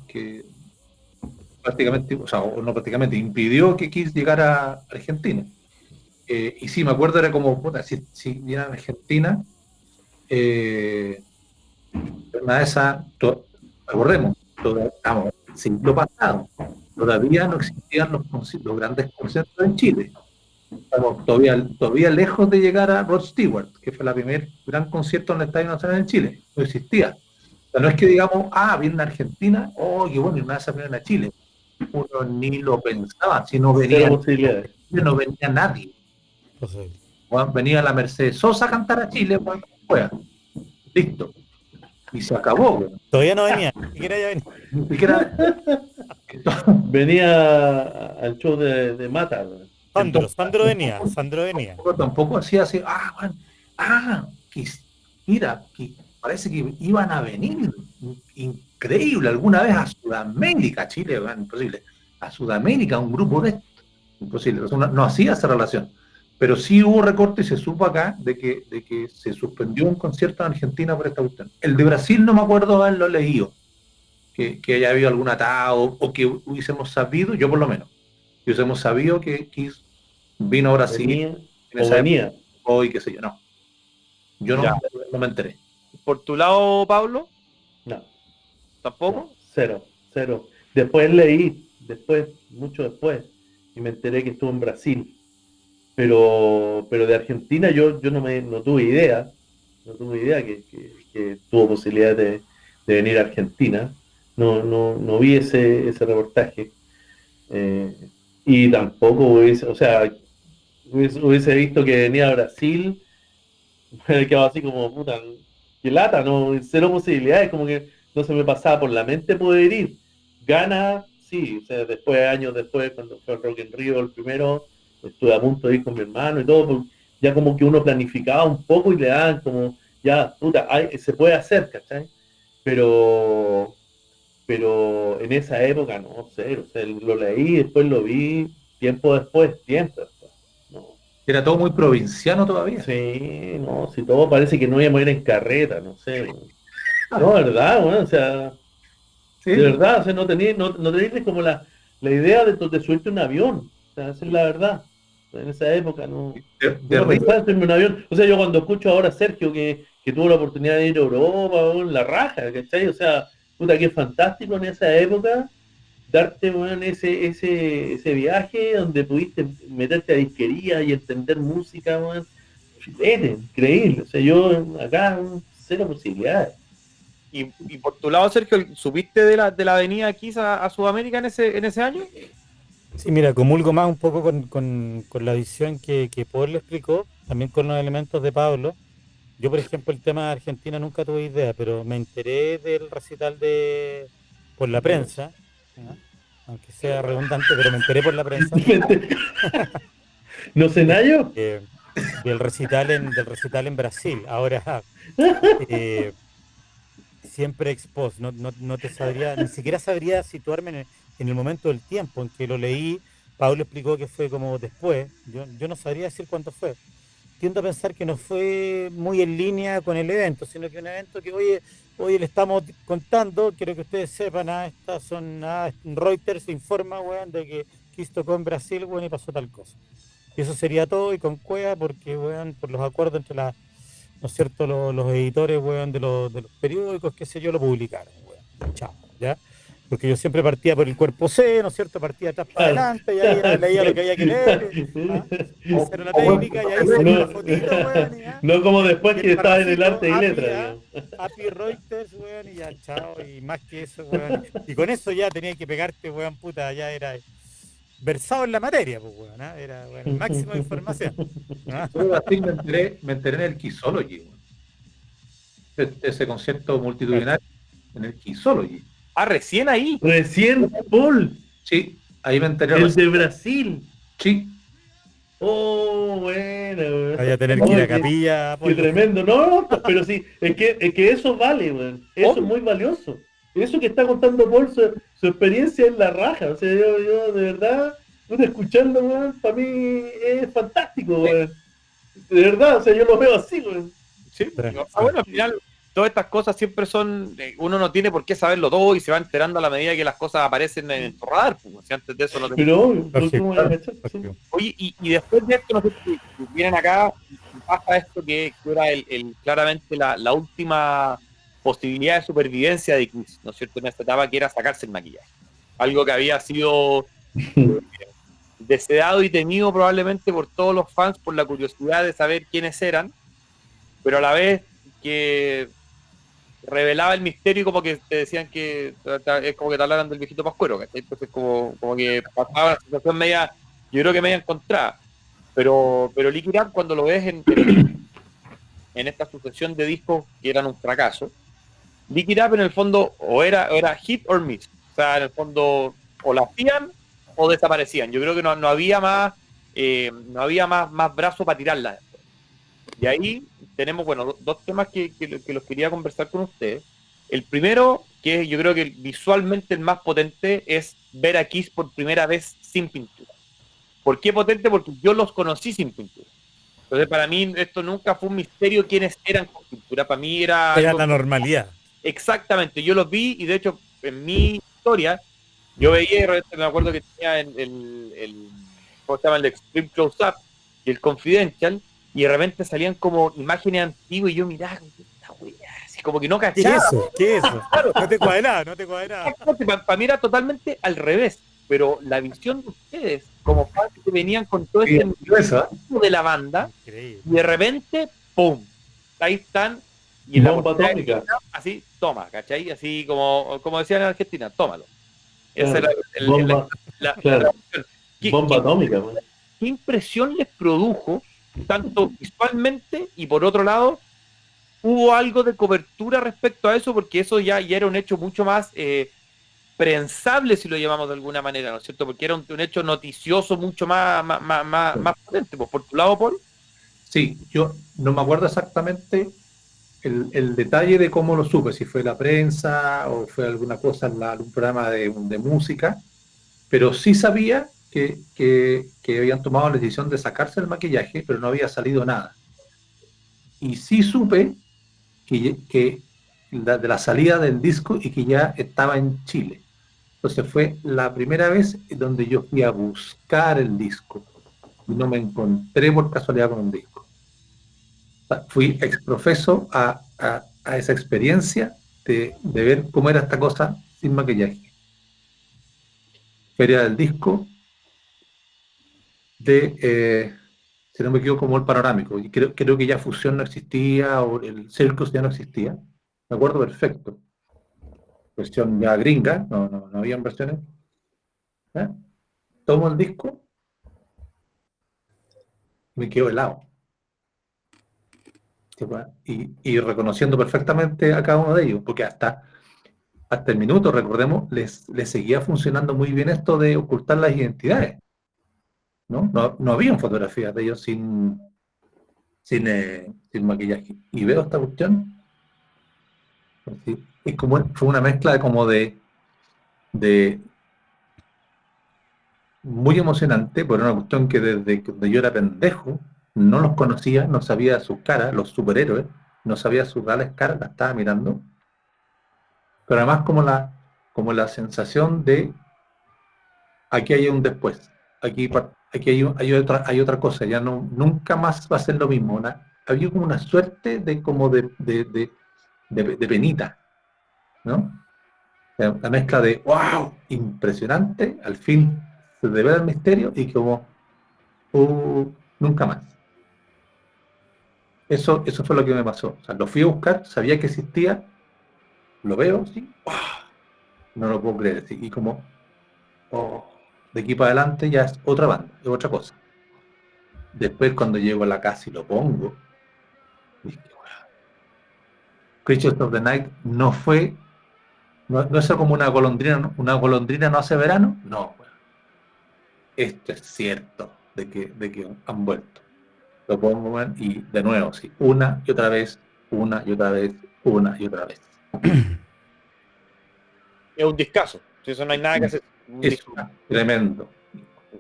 prácticamente, o sea, o no prácticamente, impidió que Kiss llegara a Argentina. Y sí, me acuerdo, era como, puta, si viene a Argentina, una de esas, recordemos, estamos en el siglo pasado, todavía no existían los grandes conciertos en Chile. Estamos todavía lejos de llegar a Rod Stewart, que fue el primer gran concierto en el Estadio Nacional en Chile. No existía. O sea, no es que digamos, viene a Argentina, qué bueno, y una de esas viene a Chile. Uno ni lo pensaba, si no venía nadie. Bueno, venía la Mercedes Sosa a cantar a Chile, bueno, listo. Y se acabó. Bueno. Todavía no venía, ni siquiera ya venía. Ni siquiera... venía al show de Mata. Sandro venía. Tampoco hacía así, bueno, mira, que parece que iban a venir, increíble, alguna vez a Sudamérica, Chile, bueno, imposible, a Sudamérica, un grupo de estos, imposible, no hacía esa relación, pero sí hubo recorte y se supo acá de que se suspendió un concierto en Argentina por esta cuestión. El de Brasil no me acuerdo haberlo leído, que haya habido algún atado, o que hubiésemos sabido, yo por lo menos, que hubiésemos sabido que Kiss vino a Brasil, venía. Hoy, qué sé yo, no. Yo no me enteré. ¿Por tu lado, Pablo? No. ¿Tampoco? No, cero. Después mucho después, y me enteré que estuvo en Brasil. Pero de Argentina yo no tuve idea. No tuve idea que tuvo posibilidad de venir a Argentina. No vi ese reportaje. Y tampoco hubiese visto que venía a Brasil, me quedaba así como, puta, qué lata, no, cero posibilidades, como que no se me pasaba por la mente poder ir. Gana, sí, o sea, años después, cuando fue el Rock in Rio el primero, estuve a punto de ir con mi hermano y todo, pues, ya como que uno planificaba un poco y le daban como, ya, puta, se puede hacer, ¿cachai? Pero en esa época, no sé, o sea, lo leí, después lo vi, tiempo después. No. Era todo muy provinciano todavía. Sí, no, si todo parece que no íbamos a ir en carreta, no sé. No, verdad, bueno, o sea, ¿Sí? de verdad, o sea, no tenías como la idea de subirte un avión, o sea, esa es la verdad. En esa época no pensaba en subirme un avión. O sea, yo cuando escucho ahora a Sergio que tuvo la oportunidad de ir a Europa, la raja, ¿cachai? O sea, puta, qué fantástico en esa época darte, bueno, ese viaje donde pudiste meterte a disquería y entender música, bueno, increíble. O sea, yo acá cero posibilidades. Y por tu lado, Sergio, ¿subiste de la avenida aquí a Sudamérica en ese año? Sí, mira, comulgo más un poco con la visión que Paul le explicó, también con los elementos de Pablo. Yo, por ejemplo, el tema de Argentina nunca tuve idea, pero me enteré del recital por la prensa, ¿no? Aunque sea redundante, pero me enteré por la prensa. ¿No sé Nayo? Del recital en Brasil. Ahora, siempre ex post, no te sabría, ni siquiera sabría situarme en el momento del tiempo en que lo leí. Pablo explicó que fue como después, yo no sabría decir cuánto fue. Tiendo a pensar que no fue muy en línea con el evento, sino que un evento que hoy le estamos contando, quiero que ustedes sepan, Reuters informa, weón, de que Kiss tocó en Brasil, weón, y pasó tal cosa. Y eso sería todo, y con cueva, porque, weón, por los acuerdos entre ¿no es cierto? Los editores, weón, de los periódicos, qué sé yo, lo publicaron, weón. Chao, ¿ya? Porque yo siempre partía por el cuerpo C, ¿no es cierto? Partía atrás para Claro. adelante, y ahí leía lo que había que leer, ¿ah? O, Hacer una o buen técnica, y ahí salía la No, fotito, weón, y ya. no como Y después el que estaba en el parrafito, arte y API, letra, ¿ah? digamos. API Reuters, weón, y ya, chao, y más que eso, weón. Y con eso ya tenías que pegarte, weón, puta, ya era versado en la materia, pues, weón, ¿ah? Era, weón, el máximo de información. ¿Ah? yo así me enteré en el Kissology, weón. Ese concepto Claro. multitudinario en el Kissology. Ah, recién ahí. Recién Paul, Sí, ahí me enteré el recién. de Brasil. Sí, Oh, bueno, weón. Vaya a tener que ir Oh, a capilla, qué Polo. tremendo. No, no, pero sí, es que eso vale, weón. Eso es muy valioso. Eso que está contando Paul, su experiencia es la raja. O sea, yo de verdad, puta, escuchando, weón, para mí es fantástico, weón. De verdad, o sea, yo lo veo así, weón. Sí, Sí, bueno, sí. al final todas estas cosas siempre son, uno no tiene por qué saberlo todo y se va enterando a la medida que las cosas aparecen en tu radar, pues, si antes de eso no tenía. Pero obvio, Lógico, ¿cómo voy a cachar? Sí. lógico. Oye, y después de esto, no sé si vienen acá y pasa esto que era claramente la última posibilidad de supervivencia de Chris, ¿no es cierto? En esta etapa que era sacarse el maquillaje. Algo que había sido deseado y temido probablemente por todos los fans por la curiosidad de saber quiénes eran, pero a la vez que revelaba el misterio y como que te decían que es como que te hablaran del viejito Pascuero, ¿cachai? Entonces como que pasaba una situación media, yo creo que media encontrada. Pero Liquid Up, cuando lo ves en esta sucesión de discos que eran un fracaso, Liquid Up en el fondo o era hit or miss. O sea, en el fondo o la hacían o desaparecían. Yo creo que no había más brazo para tirarla. Y ahí tenemos, bueno, dos temas que los quería conversar con ustedes. El primero, que yo creo que visualmente el más potente, es ver a Kiss por primera vez sin pintura. ¿Por qué potente? Porque yo los conocí sin pintura. Entonces, para mí, esto nunca fue un misterio quiénes eran con pintura. Para mí era Era algo la normalidad. exactamente. Yo los vi y, de hecho, en mi historia, yo veía, me acuerdo que tenía ¿cómo se llama? El Extreme Close Up y el Confidential, y de repente salían como imágenes antiguas y yo miraba, esta wea, así como que no ¿Qué es cachaba. eso? ¿Qué es eso? No te cuadraba, no te cuadraba. Para mí era totalmente al revés, pero la visión de ustedes, como fans que venían con todo sí, este eso. misticismo de la banda, Increíble. y de repente, ¡pum! Ahí están, y en la Bomba portada atómica. así, toma, ¿cachai? Así como decían en Argentina, tómalo. Esa Claro. era Bomba, la claro. traducción. ¿Qué, Bomba qué, atómica, weón. qué impresión les produjo, tanto visualmente y por otro lado, hubo algo de cobertura respecto a eso? Porque eso ya era un hecho mucho más prensable, si lo llamamos de alguna manera, ¿no es cierto? Porque era un hecho noticioso mucho más potente. Pues, por tu lado, Paul. Sí, yo no me acuerdo exactamente el detalle de cómo lo supe, si fue la prensa o fue alguna cosa en algún programa de música, pero sí sabía que habían tomado la decisión de sacarse el maquillaje, pero no había salido nada. Y sí supe que de la salida del disco y que ya estaba en Chile. Entonces fue la primera vez donde yo fui a buscar el disco y no me encontré por casualidad con un disco. Fui exprofeso a esa experiencia de ver cómo era esta cosa sin maquillaje. Feria del disco si no me equivoco, como el panorámico. Y creo que ya Fusión no existía o el Circus ya no existía. Me acuerdo perfecto. Versión ya gringa, no habían versiones. ¿Eh? Tomo el disco y me quedo helado. Y reconociendo perfectamente a cada uno de ellos, porque hasta el minuto, recordemos, les seguía funcionando muy bien esto de ocultar las identidades. No habían fotografías de ellos sin maquillaje. Y veo esta cuestión, y fue una mezcla de muy emocionante, por una cuestión que desde que yo era pendejo, no los conocía, no sabía sus caras, los superhéroes, no sabía sus reales caras, la estaba mirando, pero además como la sensación de aquí hay un después, aquí hay otra cosa, ya nunca más va a ser lo mismo, había como una suerte de como de penita, ¿no? La mezcla de wow, impresionante, al fin se revela el misterio y como nunca más. Eso fue lo que me pasó. O sea, lo fui a buscar, sabía que existía, lo veo, sí, ¡wow! No lo puedo creer. Sí, y como, oh, de aquí para adelante ya es otra banda, es otra cosa. Después cuando llego a la casa y lo pongo, dije, wow. Creatures of the Night no fue, no es como una golondrina no hace verano, no, bueno, esto es cierto de que han vuelto. Lo pongo, man, y de nuevo, sí, una y otra vez, una y otra vez, una y otra vez. Es un discazo. Si eso no hay nada que hacer. Un Es disco. tremendo,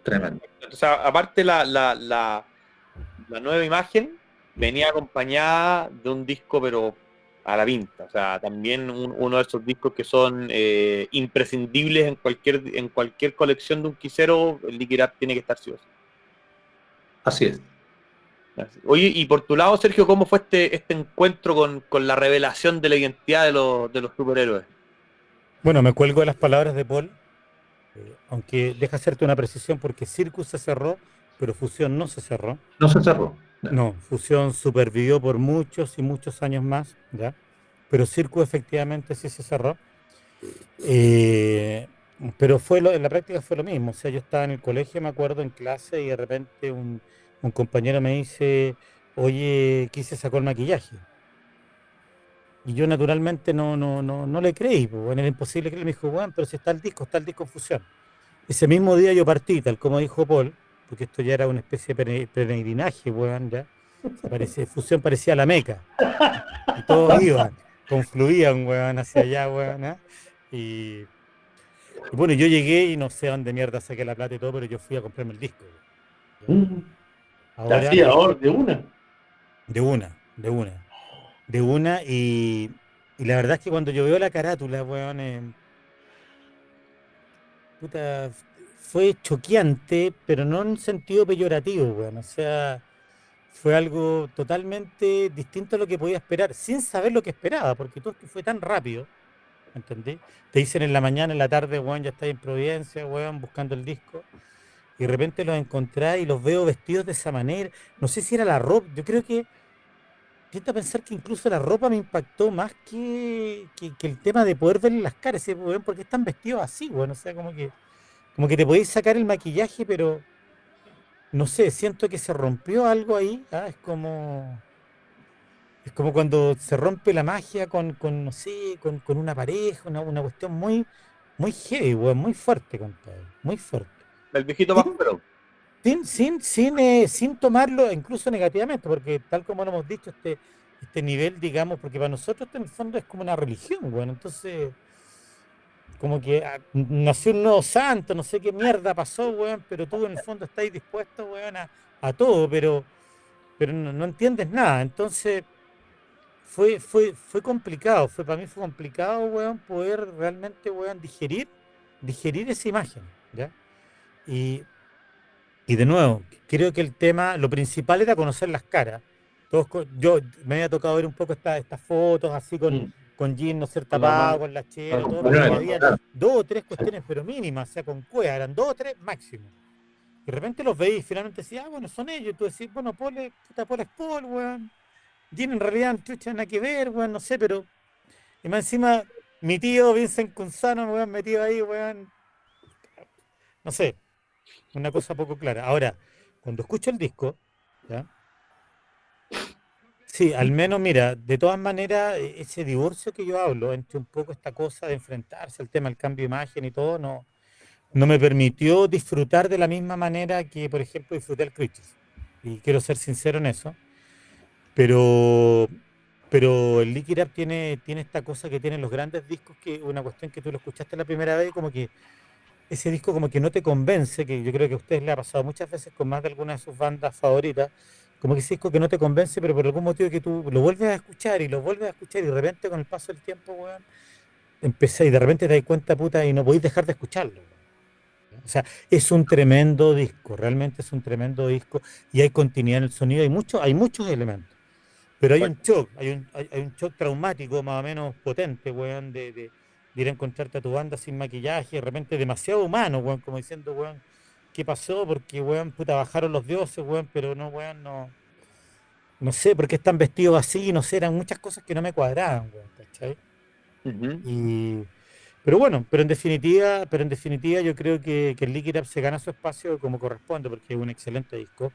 tremendo. O sea, aparte la nueva imagen venía acompañada de un disco, pero a la pinta. O sea, también uno de esos discos que son imprescindibles en cualquier colección de un quisero, el Liquid Up tiene que estar sí o sí. Así es. Oye, y por tu lado, Sergio, ¿cómo fue este encuentro con la revelación de la identidad de los superhéroes? Bueno, me cuelgo de las palabras de Paul, aunque deja hacerte una precisión porque Circus se cerró, pero Fusión no se cerró. No se cerró. No, Fusión supervivió por muchos y muchos años más, ¿ya? Pero Circus efectivamente sí se cerró. Eh, pero en la práctica fue lo mismo. O sea, yo estaba en el colegio, me acuerdo, en clase, y de repente un compañero me dice, oye, ¿quién se sacó el maquillaje? Y yo naturalmente no le creí, pues, bueno, era imposible creer. Me dijo, bueno, pero si está el disco en Fusión. Ese mismo día yo partí, tal como dijo Paul, porque esto ya era una especie de peregrinaje, weón, ya. O sea, Fusión parecía la Meca. Y todos iban, confluían, weón, hacia allá, weón, ¿ah? Y, y bueno, yo llegué y no sé dónde mierda saqué la plata y todo, pero yo fui a comprarme el disco, weón, ¿ya? Ahora, Así, ahora, de una. de una, de una, de una, y la verdad es que cuando yo veo la carátula, weón, puta, fue choqueante, pero no en un sentido peyorativo, weón. O sea, fue algo totalmente distinto a lo que podía esperar, sin saber lo que esperaba, porque todo esto fue tan rápido, ¿entendí? Te dicen en la mañana, en la tarde, weón, ya estás en Providencia, weón, buscando el disco, y de repente los encontré y los veo vestidos de esa manera. No sé si era la ropa, yo creo que, intento pensar que incluso la ropa me impactó más que el tema de poder verle las caras, ¿sí? Weón, porque están vestidos así, weón, o sea, como que te podéis sacar el maquillaje, pero no sé, siento que se rompió algo ahí. Es como cuando se rompe la magia no sé, con una pareja, una cuestión muy heavy, weón, muy fuerte, compadre, muy fuerte. El viejito Sin, Pascuero. sin tomarlo incluso negativamente, porque tal como lo hemos dicho, este nivel, digamos, porque para nosotros esto en el fondo es como una religión, weón, entonces como que nació un nuevo santo, no sé qué mierda pasó, weón, pero tú en el fondo estás dispuesto, weón, a todo, pero no entiendes nada. Entonces, fue complicado, para mí fue complicado, weón, poder realmente, weón, digerir esa imagen, ¿ya? Y, y de nuevo, creo que el tema, lo principal era conocer las caras. Yo me había tocado ver un poco estas fotos así Mm. con jeans no ser Con la tapado, mano. con la chera, todo, pero que Bueno, había claro. dos o tres cuestiones, pero mínimas, o sea, con cueva, eran dos o tres máximo. Y de repente los veis y finalmente decís, bueno, son ellos. Y tú decís, bueno, Paul es Paul, weón. Jean en realidad, chucha, nada que ver, weón, no sé, pero. Y más encima, mi tío Vincent Cunzano, weón, metido ahí, weón. No sé, una cosa poco clara. Ahora, cuando escucho el disco, ¿ya? Sí, al menos, mira, de todas maneras, ese divorcio que yo hablo, entre un poco esta cosa de enfrentarse al tema del cambio de imagen y todo, no me permitió disfrutar de la misma manera que, por ejemplo, disfruté el Creatures. Y quiero ser sincero en eso. Pero, pero el Liquid Up tiene esta cosa que tienen los grandes discos, que una cuestión que tú lo escuchaste la primera vez, como que ese disco como que no te convence, que yo creo que a ustedes le ha pasado muchas veces con más de alguna de sus bandas favoritas, como que ese disco que no te convence, pero por algún motivo que tú lo vuelves a escuchar y lo vuelves a escuchar y de repente con el paso del tiempo, weón, empecé y de repente te das cuenta, puta, y no podéis dejar de escucharlo. O sea, es un tremendo disco, realmente es un tremendo disco y hay continuidad en el sonido, hay muchos elementos. Pero hay Bueno, un shock, hay un shock traumático más o menos potente, weón, de ir a encontrarte a tu banda sin maquillaje, de repente demasiado humano, weón, como diciendo, weón, ¿qué pasó? Porque, weón, puta, bajaron los dioses, weón, pero no, weón, no sé por qué están vestidos así, no sé, eran muchas cosas que no me cuadraban, weón, ¿cachai? ujú. Y, pero en definitiva yo creo que el Lick It Up se gana su espacio como corresponde, porque es un excelente disco.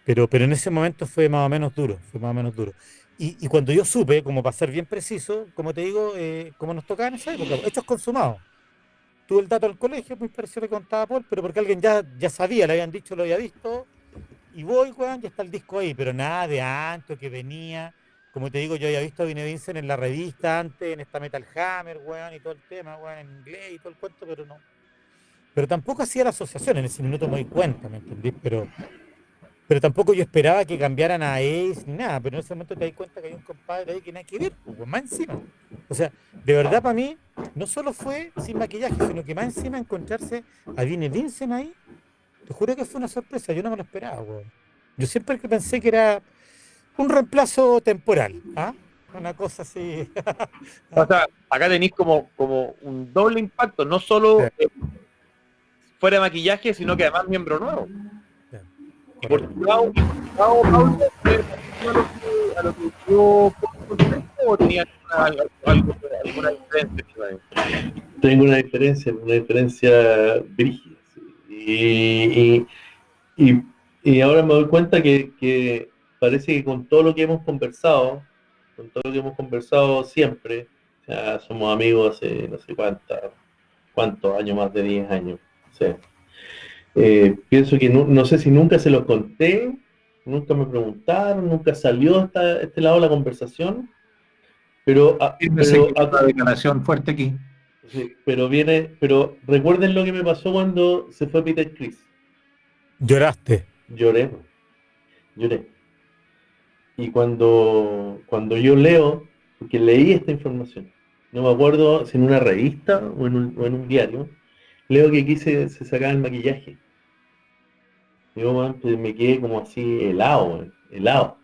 Pero en ese momento fue más o menos duro, fue más o menos duro. Y cuando yo supe, como para ser bien preciso, como te digo, como nos tocaba en esa época, hechos consumados. Tuve el dato del colegio, muy parecido a lo que contaba Paul, pero porque alguien ya sabía, le habían dicho, lo había visto, y voy, weón, ya está el disco ahí, pero nada de antes que venía. Como te digo, yo había visto a Vinnie Vincent en la revista antes, en esta Metal Hammer, weón, y todo el tema, weón, en inglés y todo el cuento, pero no. Pero tampoco hacía la asociación, en ese minuto me di cuenta, ¿me entendís? Pero tampoco yo esperaba que cambiaran a Ace ni nada, pero en ese momento te das cuenta que hay un compadre ahí que nada que ver, pues, más encima. O sea, de verdad para mí, no solo fue sin maquillaje, sino que más encima encontrarse a Vinnie Vincent ahí, te juro que fue una sorpresa, yo no me lo esperaba, weón. Yo siempre que pensé que era un reemplazo temporal, ¿ah? Una cosa así. O ¿Ah? sea, acá tenéis como un doble impacto, no Sí, solo fuera de maquillaje, sino que además miembro nuevo. sí, Y por correcto. tu lado, Pablo, ¿fue parecido a lo que yo o tenía alguna diferencia? Tengo una diferencia brígida. Sí. Y ahora me doy cuenta que parece que con todo lo que hemos conversado, con todo lo que hemos conversado siempre, o sea, somos amigos hace no sé cuántos años, más de 10 años. Sí. Pienso que no sé si nunca se los conté, nunca me preguntaron, nunca salió este lado de la conversación, pero, Fíjense que una declaración fuerte aquí. sí, pero recuerden lo que me pasó cuando se fue Peter Criss. Lloraste. Lloré, lloré. Y cuando yo leo, porque leí esta información, no me acuerdo si en una revista o en un diario, leo que aquí se sacaba el maquillaje. Yo, man, pues, me quedé como así helado, man, helado.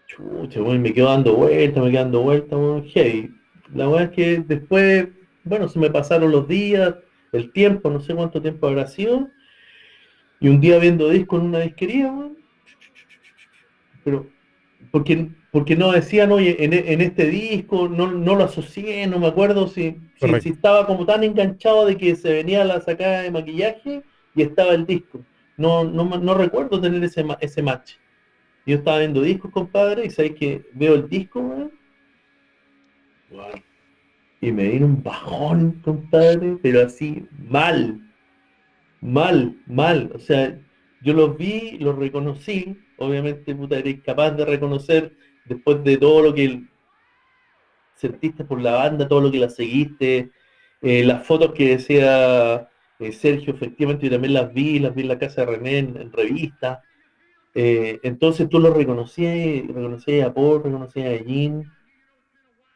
Chucha, weón, me quedo dando vueltas, weón, heavy. La verdad es que después, bueno, se me pasaron los días, el tiempo, no sé cuánto tiempo habrá sido, y un día viendo disco en una disquería, weón, pero porque no decían, oye, en este disco no lo asocié, no me acuerdo si Correcto. estaba como tan enganchado de que se venía la sacada de maquillaje y estaba el disco. No recuerdo tener ese match. Yo estaba viendo discos, compadre, y sabéis que veo el disco, weón, weón, y me vino un bajón, compadre, pero así, mal, mal. O sea, yo los vi, los reconocí, obviamente, puta, eres capaz de reconocer después de todo lo que sentiste por la banda, todo lo que la seguiste, las fotos que decía Sergio, efectivamente, yo también las vi en la casa de René en revista. Entonces tú lo reconocías a Paul, reconocías a Jean,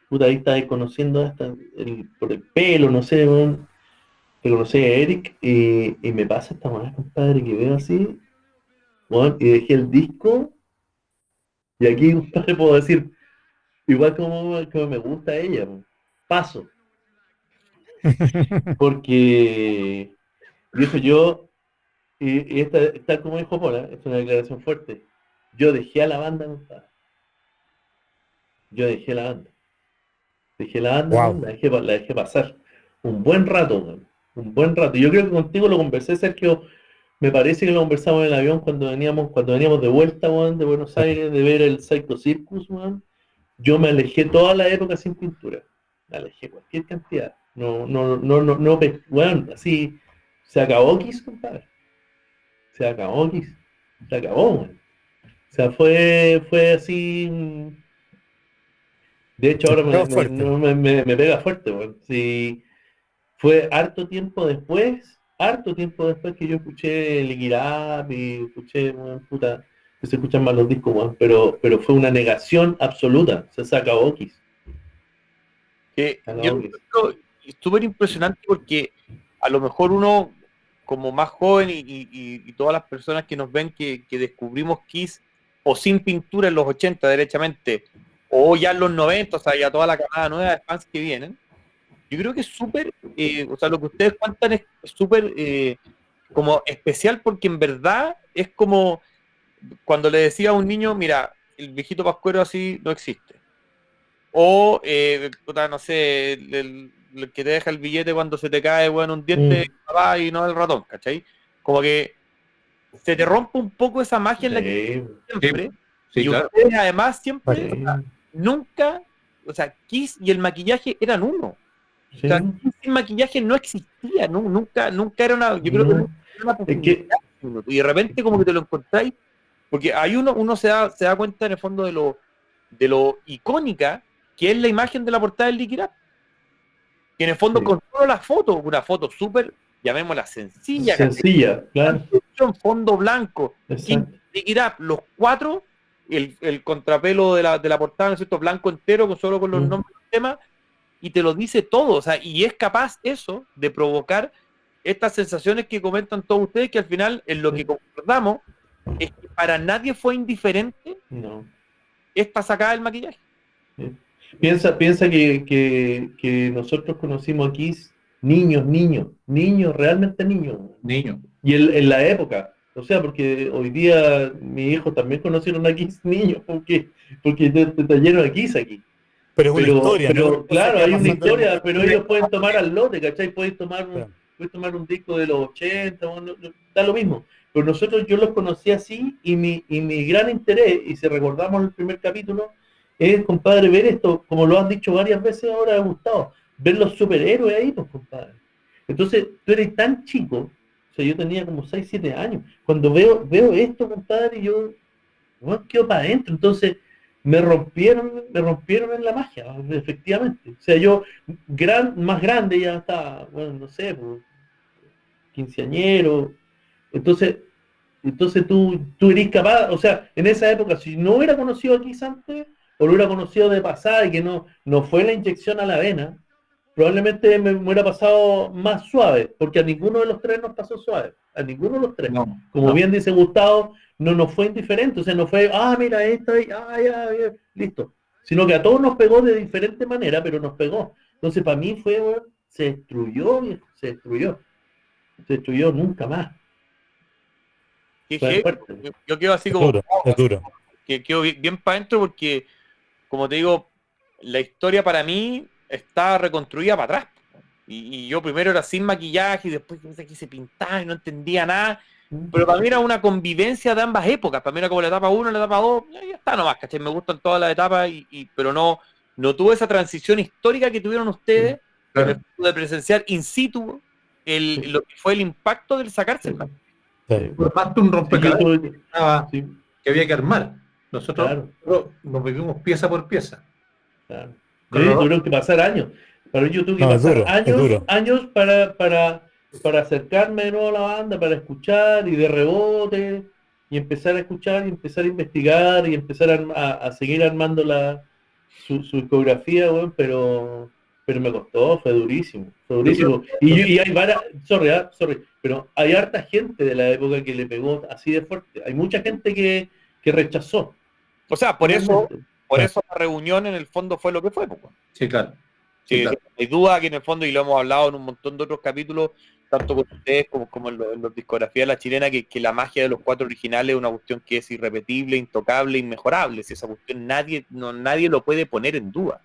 puta, ahí estás conociendo hasta por el pelo, no sé, weón, reconocí a Eric y me pasa esta manera, compadre, que veo así, weón, y dejé el disco, y aquí, compadre, puedo decir, igual como me gusta ella, weón, paso, porque, viejo, y esta, tal como dijo Pola, esta es una declaración fuerte, yo dejé a la banda, compadre, yo dejé la banda, Wow. weón, la dejé pasar un buen rato, weón, un buen rato, yo creo que contigo lo conversé, Sergio. Me parece que lo conversamos en el avión cuando veníamos de vuelta, weón, de Buenos Aires, de ver el Psycho Circus, weón. Yo me alejé toda la época sin pintura. Me alejé cualquier cantidad. Weón, así, se acabó Kiss, compadre. Se acabó Kiss. Se acabó, weón. O sea, fue así. De hecho, Te ahora pegó fuerte. me pega fuerte, weón. Sí, fue harto tiempo después que yo escuché Lick It Up y escuché, weón, puta, que se escuchan más los discos, weón, pero fue una negación absoluta. Se acabó Kiss. Se Yo lo acabó Kiss. encuentro súper impresionante porque a lo mejor uno, como más joven y todas las personas que nos ven que descubrimos Kiss o sin pintura en los 80 derechamente, o ya en los 90, o sea, ya toda la camada nueva de fans que vienen, yo creo que es súper, o sea, lo que ustedes cuentan es súper como especial, porque en verdad es como cuando le decía a un niño, mira, el viejito Pascuero así no existe. O, puta, no sé, el que te deja el billete cuando se te cae, bueno, un diente papá, y no el ratón, ¿cachai? Como que se te rompe un poco esa magia en la que siempre, Sí, y claro. ustedes además siempre, Vale. o sea, nunca, o sea, Kiss y el maquillaje eran uno. Sí. O sea, Kiss sin maquillaje no existía, nunca era una, yo creo que nunca era una Es posibilidad. que, Y de repente como que te lo encontráis, porque hay uno se da cuenta en el fondo de lo icónica que es la imagen de la portada del Liquid Up. Que en el fondo sí. con todas las fotos, una foto súper, llamémosla sencilla, Sencilla, claro. en fondo blanco, Exacto. Liquid Up, los cuatro, el contrapelo de la portada, ¿no es cierto? Blanco entero, solo con los nombres del tema, y te lo dice todo, o sea, y es capaz eso de provocar estas sensaciones que comentan todos ustedes, que al final, en lo que concordamos, es que para nadie fue indiferente No. esta sacada del maquillaje. Piensa que nosotros conocimos a Kiss niños, realmente niños. Niño. Y en la época, o sea, porque hoy día mis hijos también conocieron a Kiss niños, porque te trajeron a Kiss aquí. Pero es una historia, ¿no? Pero claro, hay una historia, pero historia. ellos pueden tomar al lote, ¿cachai? Puedes tomar un disco de los 80, da lo mismo. Pero nosotros, yo los conocí así, y mi gran interés, y si recordamos el primer capítulo, es, compadre, ver esto, como lo has dicho varias veces ahora, Gustavo, ver los superhéroes ahí, pues, compadre. Entonces, tú eres tan chico, o sea, yo tenía como 6 7 años, cuando veo esto, compadre, yo quedo para adentro. Entonces, me rompieron en la magia, efectivamente. O sea, yo, más grande, ya estaba, bueno, no sé, pues, quinceañero. Entonces, tú eres capaz, o sea, en esa época, si no hubiera conocido a Kiss antes, o lo hubiera conocido de pasada y que no fue la inyección a la vena, probablemente me hubiera pasado más suave, porque a ninguno de los tres nos pasó suave, a ninguno de los tres. No, Como no. bien dice Gustavo, no nos fue indiferente, o sea, no fue, mira, esta, ya, listo. Sino que a todos nos pegó de diferente manera, pero nos pegó. Entonces, para mí fue, bueno, se destruyó, viejo, se destruyó nunca más. Fue fuerte. Yo quedo así Es como, duro, es duro. que quedo bien para adentro, porque, como te digo, la historia para mí está reconstruida para atrás. Y yo primero era sin maquillaje, y después aquí se pintaba y no entendía nada. Pero para mí era una convivencia de ambas épocas. Para mí era como la etapa 1, la etapa 2, ya está nomás, ¿cachai? Me gustan todas las etapas, pero no tuve esa transición histórica que tuvieron ustedes, Claro. en el punto de presenciar in situ lo que fue el impacto del sacarse el maquillaje. Fue más de un rompecabezas que había que armar. Nosotros, Claro. nosotros nos vivimos pieza por pieza. Claro. Sí, tuvieron que pasar años. Pero yo tuve que pasar años para acercarme de nuevo a la banda, para escuchar, y de rebote, y empezar a escuchar, y empezar a investigar, y empezar a seguir armando su discografía, bueno, pero me costó, fue durísimo. Y hay varias, sorry, pero hay harta gente de la época que le pegó así de fuerte. Hay mucha gente que rechazó. O sea, por eso la reunión en el fondo fue lo que fue, pues. Sí, claro. Sí, claro. Hay duda que en el fondo, y lo hemos hablado en un montón de otros capítulos, tanto con ustedes como en los discografías de la chilena, que la magia de los cuatro originales es una cuestión que es irrepetible, intocable, inmejorable. Si esa cuestión nadie lo puede poner en duda.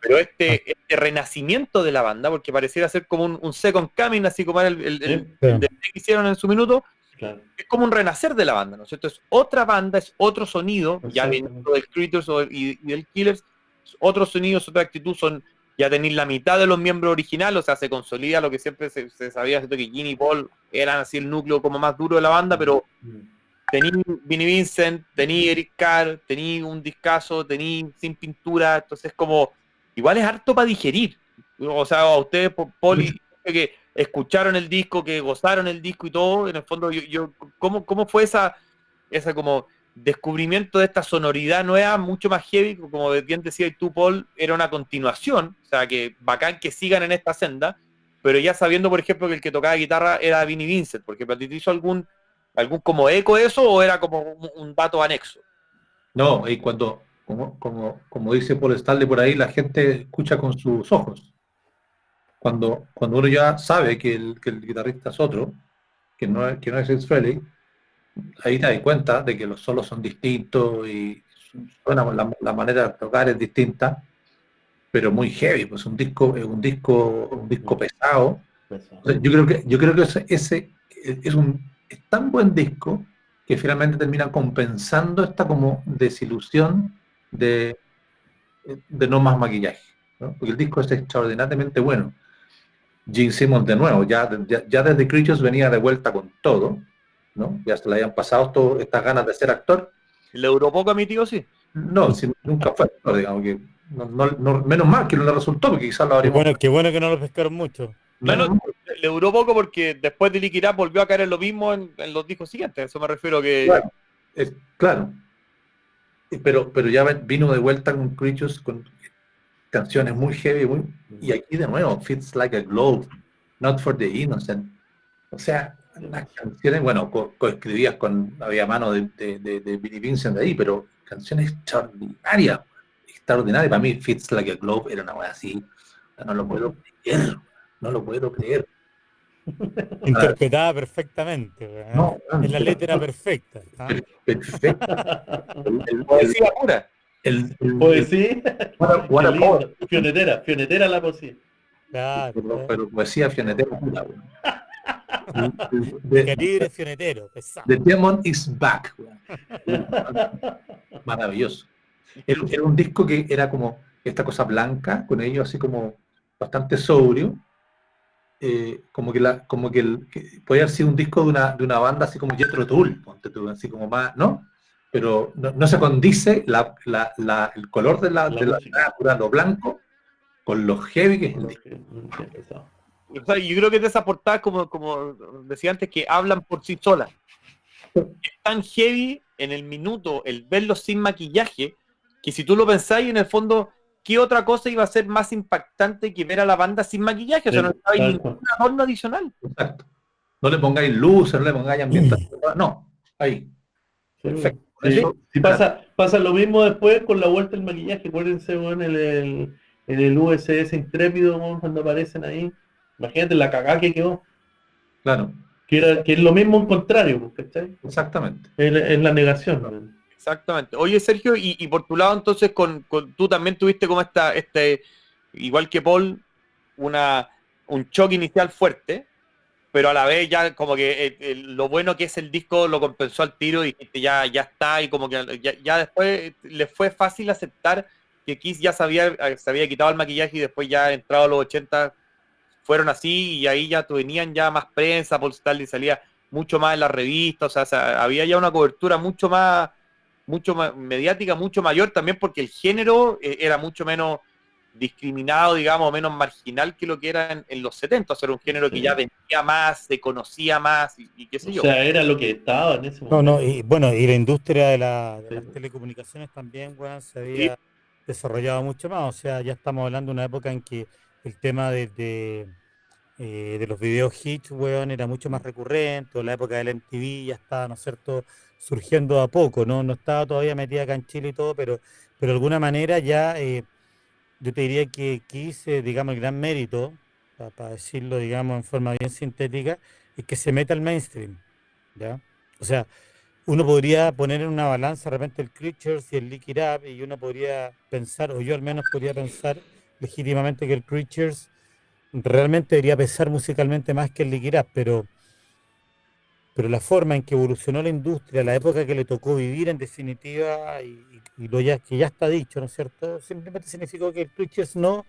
Pero este renacimiento de la banda, porque pareciera ser como un second coming, así como era el que hicieron en su minuto, claro, es como un renacer de la banda, ¿no es cierto? Es otra banda, es otro sonido, ya viniendo del Critters y del Killers, otro sonido, es otra actitud, ya tenéis la mitad de los miembros originales, o sea, se consolida lo que siempre se sabía, ¿cierto? Que Gene y Paul eran así el núcleo como más duro de la banda, pero tení Vinnie Vincent, tení Eric Carr, tení un discazo, tení Sin Pintura, entonces como, igual es harto para digerir. O sea, a ustedes, Paul, y que escucharon el disco, que gozaron el disco y todo, en el fondo, ¿cómo fue esa como descubrimiento de esta sonoridad nueva, mucho más heavy, como bien decías tú, Paul, era una continuación, o sea, que bacán que sigan en esta senda, pero ya sabiendo, por ejemplo, que el que tocaba guitarra era Vinnie Vincent, porque ¿para ti te hizo algún como eco de eso, o era como un dato anexo? No, y cuando, como dice Paul Stanley por ahí, la gente escucha con sus ojos. Cuando uno ya sabe que el guitarrista es otro, que no es Ace Frehley, ahí te das cuenta de que los solos son distintos y suena, la manera de tocar es distinta, pero muy heavy, pues es un disco pesado. Eso. O sea, yo creo que ese es tan buen disco que finalmente termina compensando esta como desilusión de, de no más maquillaje, ¿no? Porque el disco es extraordinariamente bueno. Gene Simmons de nuevo, ya desde Creatures venía de vuelta con todo, ¿no? Ya se le habían pasado todas estas ganas de ser actor. Le duró poco a mi tío, sí. No, nunca fue actor, digamos que menos mal que no le resultó, porque quizás lo habríamos. Qué bueno que no lo pescaron mucho. No, no, Menos mal, le duró poco porque después de Lick It Up volvió a caer en lo mismo en los discos siguientes. A eso me refiero que... claro, claro. Pero ya vino de vuelta con Creatures con canciones muy heavy, y aquí de nuevo, Fits Like a Glove, Not for the Innocent. O sea, las canciones, bueno, coescribías había mano de Billy Vincent de ahí, pero canciones extraordinarias. Para mí, Fits Like a Glove era una cosa así. No lo puedo creer, no lo puedo creer. Interpretada perfectamente, weón. No, Es la letra perfecta. ¿Ah? perfecto. Poesía pura. Poesía. What Qué a poet. lindo. Fionetera la poesía. Claro. Pero poesía fionetera pura, weón. De calibre fionetero, pesado. The Demon is Back, weón. Maravilloso. Era un disco que era como esta cosa blanca, con ellos así como bastante sobrio, que podía haber sido un disco de una banda así como Jethro Tull, ponte tú, así como más, ¿no? Pero no se condice el color de la música. natura, lo blanco, con lo heavy que es el disco. O sea, yo creo que de esas portadas, como decía antes, que hablan por sí solas. Es tan heavy en el minuto el verlos sin maquillaje, que si tú lo pensáis, en el fondo, ¿qué otra cosa iba a ser más impactante que ver a la banda sin maquillaje? O sea, no estaba Tal ningún cual. adorno adicional. Exacto. No le pongáis luces, no le pongáis ambientación, no, ahí, perfecto. Con Sí, eso, sí pasa lo mismo después con la vuelta del maquillaje. Acuérdense, bueno, en el USS Intrépido, bueno, cuando aparecen ahí. Imagínate la cagada que quedó. claro, Que es lo mismo en contrario, ¿cachai? exactamente. Es la negación. Man. Exactamente. Oye, Sergio, y por tu lado, entonces, tú también tuviste como igual que Paul, un choque inicial fuerte, pero a la vez ya como que lo bueno que es el disco lo compensó al tiro y dijiste, ya está, y como que ya después le fue fácil aceptar que Kiss ya se había quitado el maquillaje y después ya entrado a los 80 fueron así y ahí ya venían ya más prensa, Paul Stanley salía mucho más en las revistas, o sea, había ya una cobertura mucho más mediática, mucho mayor también porque el género era mucho menos discriminado, digamos, menos marginal que lo que era en los 70, o sea, era un género que ya vendía más, se conocía más y qué sé O yo. sea, era lo que estaba en ese No, momento. no, y bueno, y la industria de Sí. las telecomunicaciones también, weón, se Sí, había desarrollado mucho más. O sea, ya estamos hablando de una época en que el tema de los video hits, weón, era mucho más recurrente, o la época del MTV ya estaba, ¿no es cierto?, surgiendo a poco, ¿no? No estaba todavía metida acá en Chile y todo, pero de alguna manera ya yo te diría que quise, digamos, el gran mérito, para decirlo, digamos, en forma bien sintética, es que se meta al mainstream, ¿ya? O sea, uno podría poner en una balanza de repente el Creatures y el Lick It Up, y uno podría pensar, o yo al menos podría pensar legítimamente que el Creatures realmente debería pesar musicalmente más que el Lick It Up, pero la forma en que evolucionó la industria, la época que le tocó vivir en definitiva, y que ya está dicho, ¿no es cierto? Simplemente significó que el Creatures no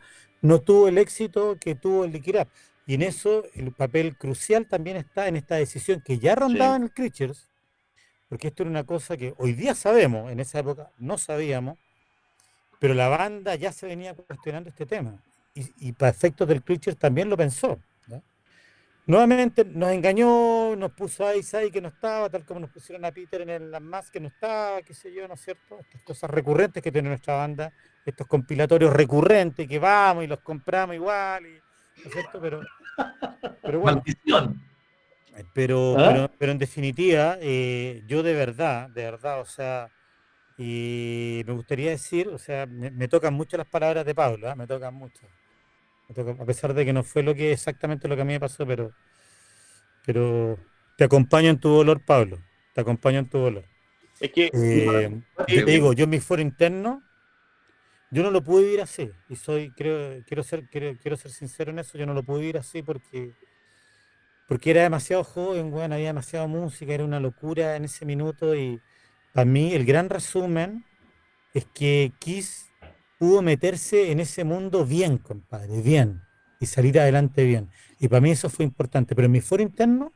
tuvo el éxito que tuvo el Lick It Up. Y en eso el papel crucial también está en esta decisión que ya rondaba Sí. en el Creatures, porque esto era una cosa que hoy día sabemos, en esa época no sabíamos, pero la banda ya se venía cuestionando este tema. Y para efectos del Creatures también lo pensó. ¿Ya? Nuevamente nos engañó, nos puso a Ice que no estaba, tal como nos pusieron a Peter en el Las que no estaba, qué sé yo, ¿no es cierto? Estas cosas recurrentes que tiene nuestra banda, estos compilatorios recurrentes que vamos y los compramos igual, ¿no es cierto? Pero bueno, Maldición. pero, ¿Ah? pero, pero en definitiva, yo de verdad, o sea, Y me gustaría decir, o sea, me tocan mucho las palabras de Pablo, ¿ah? Me tocan mucho. A pesar de que no fue exactamente lo que a mí me pasó, pero te acompaño en tu dolor, Pablo. Te acompaño en tu dolor. Es que, Yo te eh, digo, yo en mi foro interno, yo no lo pude vivir así. Y quiero ser sincero en eso, yo no lo pude vivir así porque era demasiado joven, weón, había demasiada música, era una locura en ese minuto. Y para mí, el gran resumen es que Kiss pudo meterse en ese mundo bien, compadre, bien, y salir adelante bien. Y para mí eso fue importante. Pero en mi foro interno,